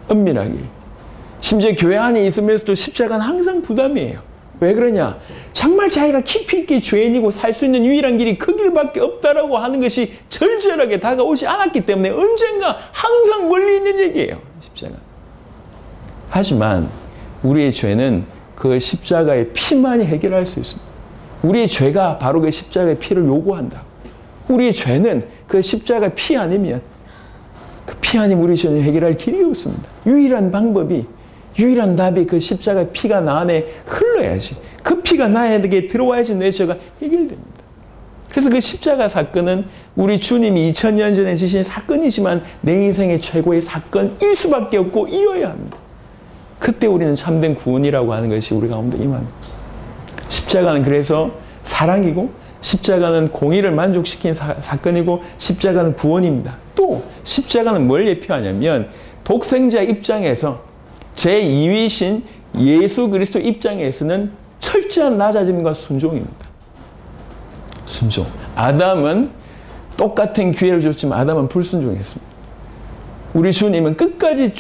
은밀하게. 심지어 교회 안에 있으면서도 십자가는 항상 부담이에요. 왜 그러냐? 정말 자기가 깊이 있게 죄인이고 살 수 있는 유일한 길이 그 길밖에 없다라고 하는 것이 절절하게 다가오지 않았기 때문에 언젠가 항상 멀리 있는 얘기예요. 십자가. 하지만 우리의 죄는 그 십자가의 피만이 해결할 수 있습니다. 우리의 죄가 바로 그 십자가의 피를 요구한다. 우리의 죄는 그 십자가의 피 아니면 그 피 아니면 우리 죄는 해결할 길이 없습니다. 유일한 방법이 유일한 답이 그 십자가의 피가 나 안에 흘러야지. 그 피가 나에게 들어와야지 내 죄가 해결됩니다. 그래서 그 십자가 사건은 우리 주님이 2000년 전에 지신 사건이지만 내 인생의 최고의 사건일 수밖에 없고 이어야 합니다. 그때 우리는 참된 구원이라고 하는 것이 우리 가운데 임합니다. 십자가는 그래서 사랑이고 십자가는 공의를 만족시킨 사건이고 십자가는 구원입니다. 또 십자가는 뭘 예표하냐면 독생자 입장에서 제2위신 예수 그리스도 입장에서는 철저한 낮아짐과 순종입니다. 순종. 아담은 똑같은 기회를 줬지만 아담은 불순종했습니다. 우리 주님은 끝까지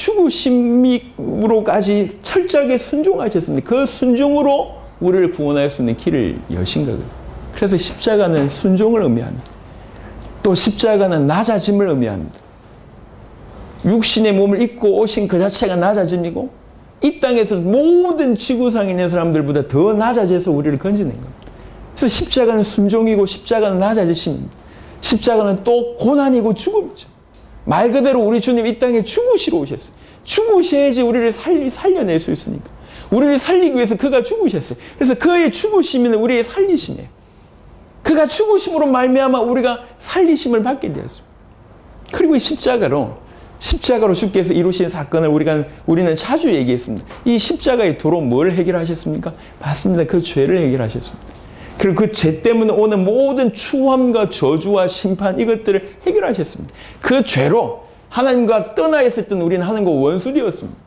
죽으심으로까지 철저하게 순종하셨습니다. 그 순종으로 우리를 구원할 수 있는 길을 여신 거거든요. 그래서 십자가는 순종을 의미합니다. 또 십자가는 낮아짐을 의미합니다. 육신의 몸을 입고 오신 그 자체가 낮아짐이고 이 땅에서 모든 지구상에 있는 사람들보다 더 낮아져서 우리를 건지는 겁니다. 그래서 십자가는 순종이고 십자가는 낮아지심입니다. 십자가는 또 고난이고 죽음이죠. 말 그대로 우리 주님 이 땅에 죽으시러 오셨어요. 죽으셔야지 우리를 살려낼 수 있으니까. 우리를 살리기 위해서 그가 죽으셨어요. 그래서 그의 죽으심은 우리의 살리심이에요. 그가 죽으심으로 말미암아 우리가 살리심을 받게 되었습니다. 그리고 십자가로 주께서 이루신 사건을 우리는 자주 얘기했습니다. 이 십자가의 도로 뭘 해결하셨습니까? 맞습니다. 그 죄를 해결하셨습니다. 그리고 그 죄 때문에 오는 모든 추함과 저주와 심판 이것들을 해결하셨습니다. 그 죄로 하나님과 떠나 있었던 우리는 하나님과 원수되었습니다.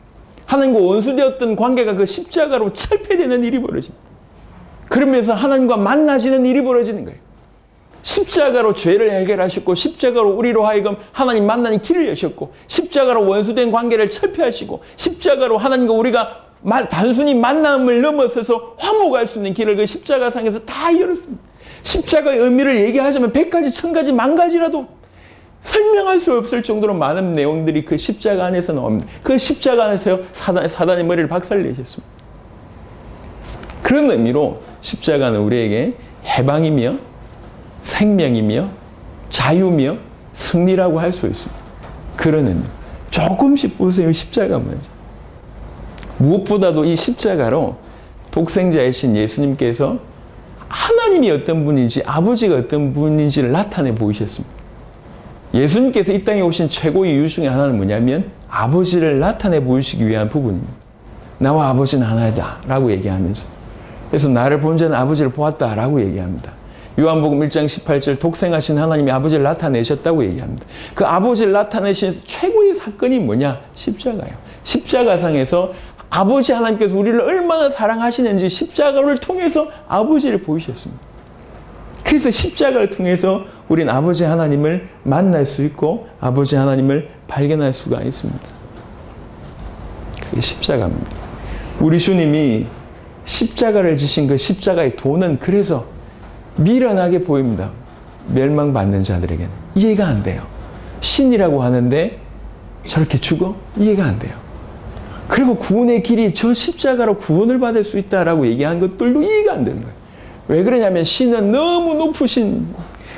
하나님과 원수되었던 관계가 그 십자가로 철폐되는 일이 벌어집니다. 그러면서 하나님과 만나지는 일이 벌어지는 거예요. 십자가로 죄를 해결하셨고 십자가로 우리로 하여금 하나님 만나는 길을 여셨고 십자가로 원수된 관계를 철폐하시고 십자가로 하나님과 우리가 단순히 만남을 넘어서서 화목할 수 있는 길을 그 십자가상에서 다 열었습니다. 십자가의 의미를 얘기하자면 100가지, 1000가지, 10,000가지라도 설명할 수 없을 정도로 많은 내용들이 그 십자가 안에서 나옵니다. 그 십자가 안에서 사단의 머리를 박살내셨습니다. 그런 의미로 십자가는 우리에게 해방이며 생명이며 자유며 승리라고 할 수 있습니다. 그런 의미. 조금씩 보세요. 십자가 먼저. 무엇보다도 이 십자가로 독생자이신 예수님께서 하나님이 어떤 분인지 아버지가 어떤 분인지를 나타내 보이셨습니다. 예수님께서 이 땅에 오신 최고의 이유 중에 하나는 뭐냐면 아버지를 나타내 보이시기 위한 부분입니다. 나와 아버지는 하나이다 라고 얘기하면서 그래서 나를 본 자는 아버지를 보았다 라고 얘기합니다. 요한복음 1장 18절 독생하신 하나님이 아버지를 나타내셨다고 얘기합니다. 그 아버지를 나타내신 최고의 사건이 뭐냐? 십자가예요. 십자가상에서 아버지 하나님께서 우리를 얼마나 사랑하시는지 십자가를 통해서 아버지를 보이셨습니다. 그래서 십자가를 통해서 우린 아버지 하나님을 만날 수 있고 아버지 하나님을 발견할 수가 있습니다. 그게 십자가입니다. 우리 주님이 십자가를 지신 그 십자가의 도는 그래서 미련하게 보입니다. 멸망받는 자들에게는. 이해가 안 돼요. 신이라고 하는데 저렇게 죽어? 이해가 안 돼요. 그리고 구원의 길이 저 십자가로 구원을 받을 수 있다라고 얘기한 것들도 이해가 안 되는 거예요. 왜 그러냐면 신은 너무 높으신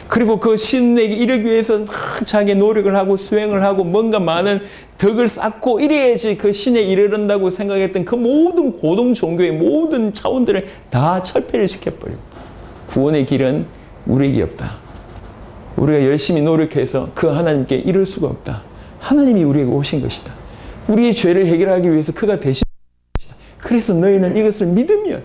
그리고 그 신에게 이르기 위해서 자기 노력을 하고 수행을 하고 뭔가 많은 덕을 쌓고 이래야지 그 신에 이르른다고 생각했던 그 모든 고등 종교의 모든 차원들을 다 철폐를 시켜버리고 구원의 길은 우리에게 없다. 우리가 열심히 노력해서 그 하나님께 이를 수가 없다. 하나님이 우리에게 오신 것이다. 우리의 죄를 해결하기 위해서 그가 대신 것이다. 그래서 너희는 이것을 믿으면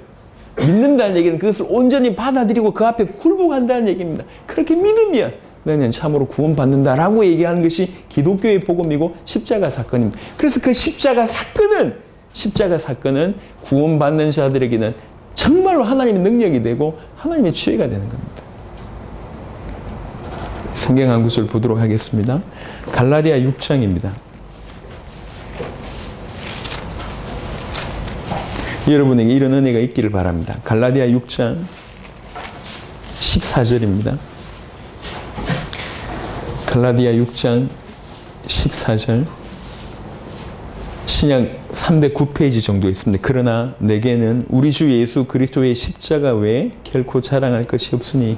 믿는다는 얘기는 그것을 온전히 받아들이고 그 앞에 굴복한다는 얘기입니다. 그렇게 믿으면 너희는 참으로 구원받는다라고 얘기하는 것이 기독교의 복음이고 십자가 사건입니다. 그래서 그 십자가 사건은 구원받는 자들에게는 정말로 하나님의 능력이 되고 하나님의 지혜가 되는 겁니다. 성경 한 구절 보도록 하겠습니다. 갈라디아 6장입니다. 여러분에게 이런 은혜가 있기를 바랍니다. 갈라디아 6장 14절입니다. 갈라디아 6장 14절 신약 309페이지 정도 있습니다. 그러나 내게는 우리 주 예수 그리스도의 십자가 외에 결코 자랑할 것이 없으니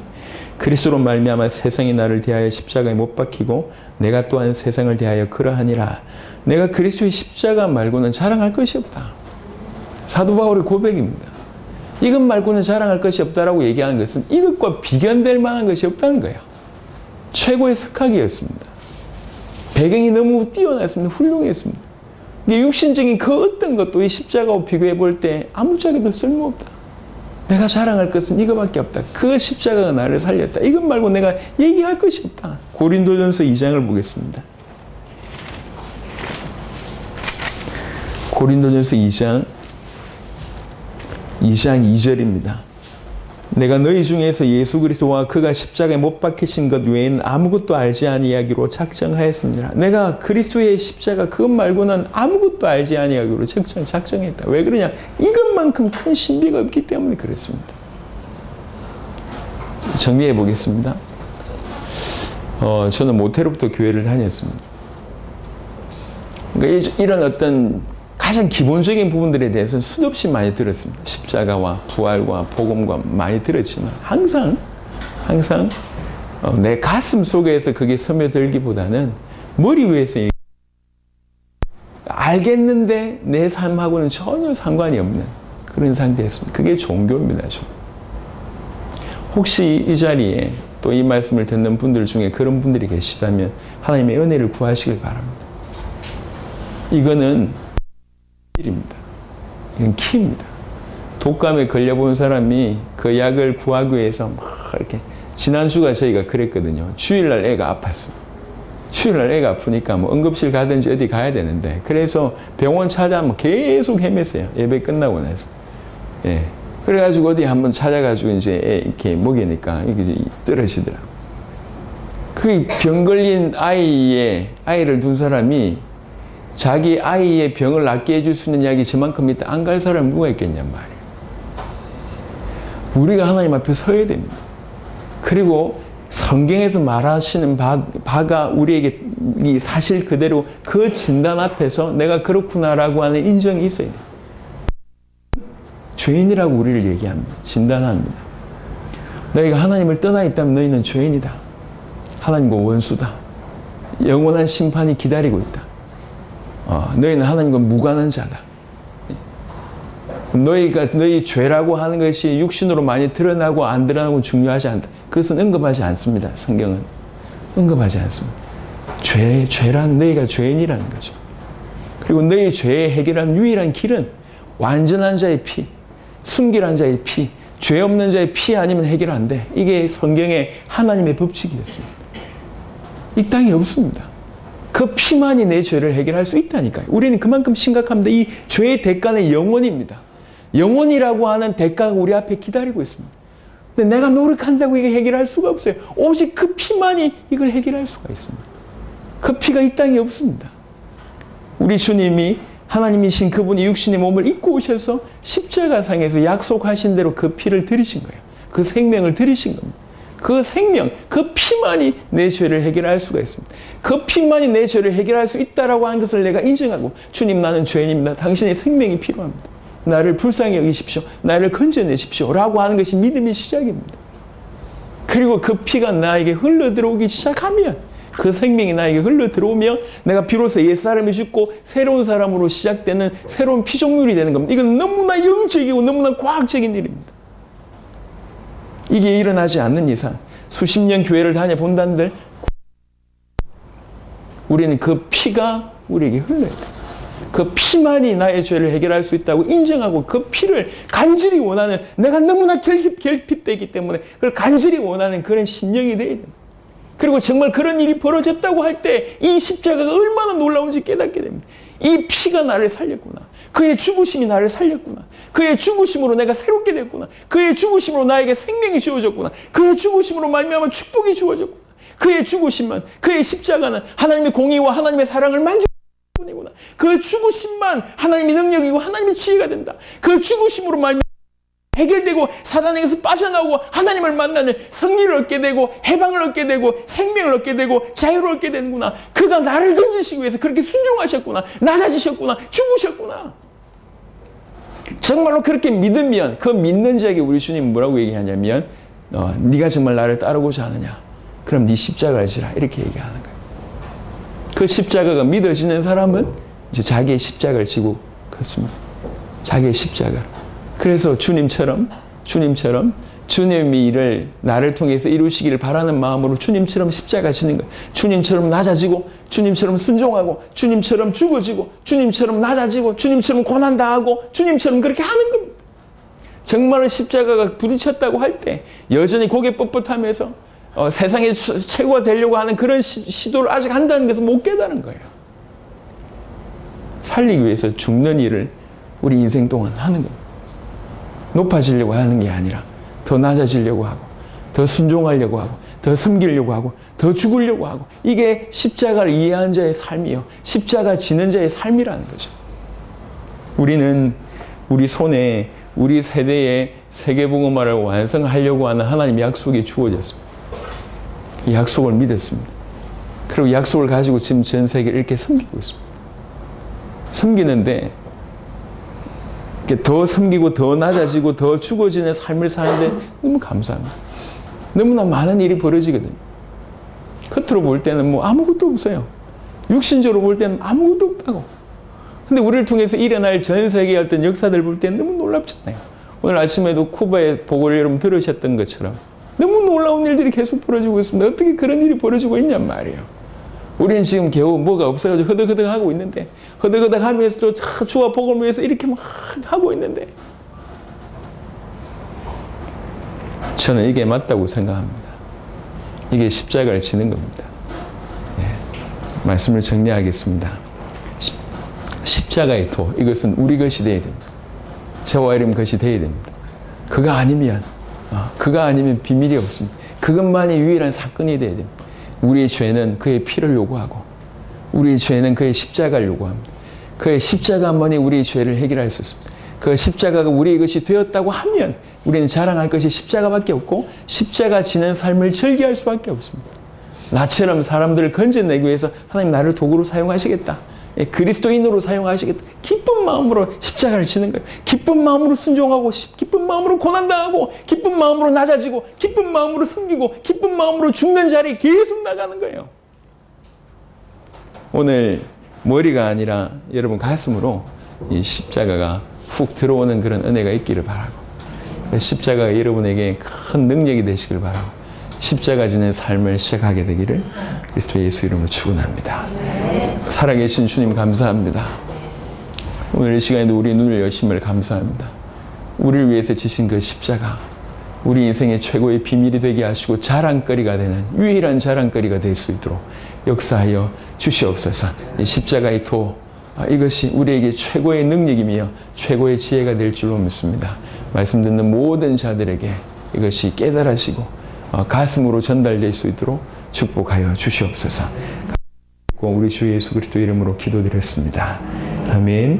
그리스도로 말미암아 세상이 나를 대하여 십자가에 못 박히고 내가 또한 세상을 대하여 그러하니라. 내가 그리스도의 십자가 말고는 자랑할 것이 없다. 사도 바울의 고백입니다. 이것 말고는 자랑할 것이 없다라고 얘기하는 것은 이것과 비견될 만한 것이 없다는 거예요. 최고의 석학이었습니다. 배경이 너무 뛰어났습니다. 훌륭했습니다. 육신적인 그 어떤 것도 이 십자가와 비교해 볼 때 아무짝에도 쓸모없다. 내가 자랑할 것은 이거밖에 없다. 그 십자가가 나를 살렸다. 이것 말고 내가 얘기할 것이 없다. 고린도전서 2장을 보겠습니다. 고린도전서 2장 2절입니다. 내가 너희 중에서 예수 그리스도와 그가 십자가에 못 박히신 것 외에는 아무것도 알지 아니하기로 작정하였습니다. 내가 그리스도의 십자가 그것 말고는 아무것도 알지 아니하기로 작정했다. 왜 그러냐? 이것만큼 큰 신비가 없기 때문에 그렇습니다. 정리해 보겠습니다. 저는 모태로부터 교회를 다녔습니다. 그러니까 이런 어떤 가장 기본적인 부분들에 대해서는 수없이 많이 들었습니다. 십자가와 부활과 복음과 많이 들었지만 항상 내 가슴 속에서 그게 스며들기보다는 머리 위에서 알겠는데 내 삶하고는 전혀 상관이 없는 그런 상태였습니다. 그게 종교입니다. 혹시 이 자리에 또 이 말씀을 듣는 분들 중에 그런 분들이 계시다면 하나님의 은혜를 구하시길 바랍니다. 이거는 일입니다. 이건 키입니다. 독감에 걸려본 사람이 그 약을 구하기 위해서 막 이렇게 지난주가 저희가 그랬거든요. 주일날 애가 아팠어. 주일날 애가 아프니까 뭐 응급실 가든지 어디 가야 되는데 그래서 병원 찾아면 계속 헤맸어요. 예배 끝나고 나서. 예. 그래가지고 어디 한번 찾아가지고 이제 애 이렇게 먹이니까 이게 떨어지더라고. 그 병 걸린 아이를 둔 사람이 자기 아이의 병을 낫게 해줄 수 있는 약이 저만큼 있다. 안 갈 사람이 누가 있겠냔 말이에요. 우리가 하나님 앞에 서야 됩니다. 그리고 성경에서 말하시는 바가 우리에게 이 사실 그대로 그 진단 앞에서 내가 그렇구나라고 하는 인정이 있어야 돼요. 죄인이라고 우리를 얘기합니다. 진단합니다. 너희가 하나님을 떠나 있다면 너희는 죄인이다. 하나님과 원수다. 영원한 심판이 기다리고 있다. 너희는 하나님과 무관한 자다. 너희 죄라고 하는 것이 육신으로 많이 드러나고 안 드러나고 중요하지 않다. 그것은 언급하지 않습니다. 성경은 언급하지 않습니다. 죄란 너희가 죄인이라는 거죠. 그리고 너희 죄의 해결한 유일한 길은 완전한 자의 피, 순결한 자의 피, 죄 없는 자의 피 아니면 해결 안 돼. 이게 성경의 하나님의 법칙이었습니다. 이 땅에 없습니다. 그 피만이 내 죄를 해결할 수 있다니까요. 우리는 그만큼 심각합니다. 이 죄의 대가는 영원입니다. 영원이라고 하는 대가가 우리 앞에 기다리고 있습니다. 근데 내가 노력한다고 이게 해결할 수가 없어요. 오직 그 피만이 이걸 해결할 수가 있습니다. 그 피가 이 땅에 없습니다. 우리 주님이 하나님이신 그분이 육신의 몸을 입고 오셔서 십자가상에서 약속하신 대로 그 피를 들이신 거예요. 그 생명을 들이신 겁니다. 그 생명, 그 피만이 내 죄를 해결할 수가 있습니다. 그 피만이 내 죄를 해결할 수 있다라고 하는 것을 내가 인정하고 주님 나는 죄인입니다. 당신의 생명이 필요합니다. 나를 불쌍히 여기십시오. 나를 건져내십시오. 라고 하는 것이 믿음의 시작입니다. 그리고 그 피가 나에게 흘러들어오기 시작하면 그 생명이 나에게 흘러들어오며 내가 비로소 옛사람이 죽고 새로운 사람으로 시작되는 새로운 피조물이 되는 겁니다. 이건 너무나 영적이고 너무나 과학적인 일입니다. 이게 일어나지 않는 이상 수십 년 교회를 다녀본다는들 우리는 그 피가 우리에게 흘러야 돼요. 그 피만이 나의 죄를 해결할 수 있다고 인정하고 그 피를 간절히 원하는 내가 너무나 결핍되기 때문에 그걸 간절히 원하는 그런 심령이 되어야 됩니다. 그리고 정말 그런 일이 벌어졌다고 할 때 이 십자가가 얼마나 놀라운지 깨닫게 됩니다. 이 피가 나를 살렸구나. 그의 죽으심이 나를 살렸구나. 그의 죽으심으로 내가 새롭게 됐구나. 그의 죽으심으로 나에게 생명이 주어졌구나. 그의 죽으심으로 말미암아 축복이 주어졌구나. 그의 죽으심만, 그의 십자가는 하나님의 공의와 하나님의 사랑을 만족하는 뿐이구나. 그 죽으심만 하나님의 능력이고 하나님의 지혜가 된다. 그 죽으심으로 말미암아 해결되고 사단에게서 빠져나오고 하나님을 만나는 승리를 얻게 되고 해방을 얻게 되고 생명을 얻게 되고 자유를 얻게 되는구나. 그가 나를 건지시기 위해서 그렇게 순종하셨구나. 낮아지셨구나. 죽으셨구나. 정말로 그렇게 믿으면 그 믿는 자에게 우리 주님 뭐라고 얘기하냐면 네가 정말 나를 따르고자 하느냐. 그럼 네 십자가를 지라. 이렇게 얘기하는 거예요. 그 십자가가 믿어지는 사람은 이제 자기의 십자가를 지고 걷습니다. 자기의 십자가를. 그래서 주님처럼 주님이 일을 나를 통해서 이루시기를 바라는 마음으로 주님처럼 십자가 지는 거예요. 주님처럼 낮아지고 주님처럼 순종하고 주님처럼 죽어지고 주님처럼 낮아지고 주님처럼 고난당하고 주님처럼 그렇게 하는 겁니다. 정말로 십자가가 부딪혔다고 할 때 여전히 고개 뻣뻣하면서 세상의 최고가 되려고 하는 그런 시도를 아직 한다는 것을 못 깨달은 거예요. 살리기 위해서 죽는 일을 우리 인생 동안 하는 겁니다. 높아지려고 하는 게 아니라 더 낮아지려고 하고 더 순종하려고 하고 더 섬기려고 하고 더 죽으려고 하고 이게 십자가를 이해한 자의 삶이요. 십자가 지는 자의 삶이라는 거죠. 우리는 우리 손에 우리 세대의 세계복음화를 완성하려고 하는 하나님의 약속이 주어졌습니다. 이 약속을 믿었습니다. 그리고 약속을 가지고 지금 전 세계를 이렇게 섬기고 있습니다. 섬기는데 더 섬기고 더 낮아지고 더 죽어지는 삶을 사는데 너무 감사합니다. 너무나 많은 일이 벌어지거든요. 겉으로 볼 때는 뭐 아무것도 없어요. 육신적으로 볼 때는 아무것도 없다고. 근데 우리를 통해서 일어날 전 세계의 어떤 역사들 볼 때는 너무 놀랍잖아요. 오늘 아침에도 쿠바의 보고를 여러분 들으셨던 것처럼 너무 놀라운 일들이 계속 벌어지고 있습니다. 어떻게 그런 일이 벌어지고 있냔 말이에요. 우리는 지금 겨우 뭐가 없어가지고 허덕허덕 하고 있는데 허덕허덕 하면서도 주와 복을 위해서 이렇게 막 하고 있는데 저는 이게 맞다고 생각합니다. 이게 십자가를 지는 겁니다. 예. 말씀을 정리하겠습니다. 십자가의 도, 이것은 우리 것이 되어야 됩니다. 저와 여러분 것이 되어야 됩니다. 그가 아니면 비밀이 없습니다. 그것만이 유일한 사건이 되어야 됩니다. 우리의 죄는 그의 피를 요구하고 우리의 죄는 그의 십자가를 요구합니다. 그의 십자가만이 우리의 죄를 해결할 수 있습니다. 그 십자가가 우리의 것이 되었다고 하면 우리는 자랑할 것이 십자가밖에 없고 십자가 지는 삶을 즐겨할 수밖에 없습니다. 나처럼 사람들을 건져내기 위해서 하나님 나를 도구로 사용하시겠다. 그리스도인으로 사용하시겠다. 기쁜 마음으로 십자가를 지는 거예요. 기쁜 마음으로 순종하고 기쁜 마음으로 고난당하고 기쁜 마음으로 낮아지고 기쁜 마음으로 섬기고 기쁜 마음으로 죽는 자리에 계속 나가는 거예요. 오늘 머리가 아니라 여러분 가슴으로 이 십자가가 훅 들어오는 그런 은혜가 있기를 바라고 십자가가 여러분에게 큰 능력이 되시길 바라고 십자가 지는 삶을 시작하게 되기를 그리스도 예수 이름으로 축원합니다. 살아계신 주님 감사합니다. 오늘 이 시간에도 우리 눈을 여심을 감사합니다. 우리를 위해서 지신 그 십자가 우리 인생의 최고의 비밀이 되게 하시고 자랑거리가 되는 유일한 자랑거리가 될 수 있도록 역사하여 주시옵소서. 이 십자가의 도 이것이 우리에게 최고의 능력이며 최고의 지혜가 될 줄로 믿습니다. 말씀 듣는 모든 자들에게 이것이 깨달아지고 가슴으로 전달될 수 있도록 축복하여 주시옵소서. 우리 주 예수 그리스도 이름으로 기도드렸습니다. 아멘.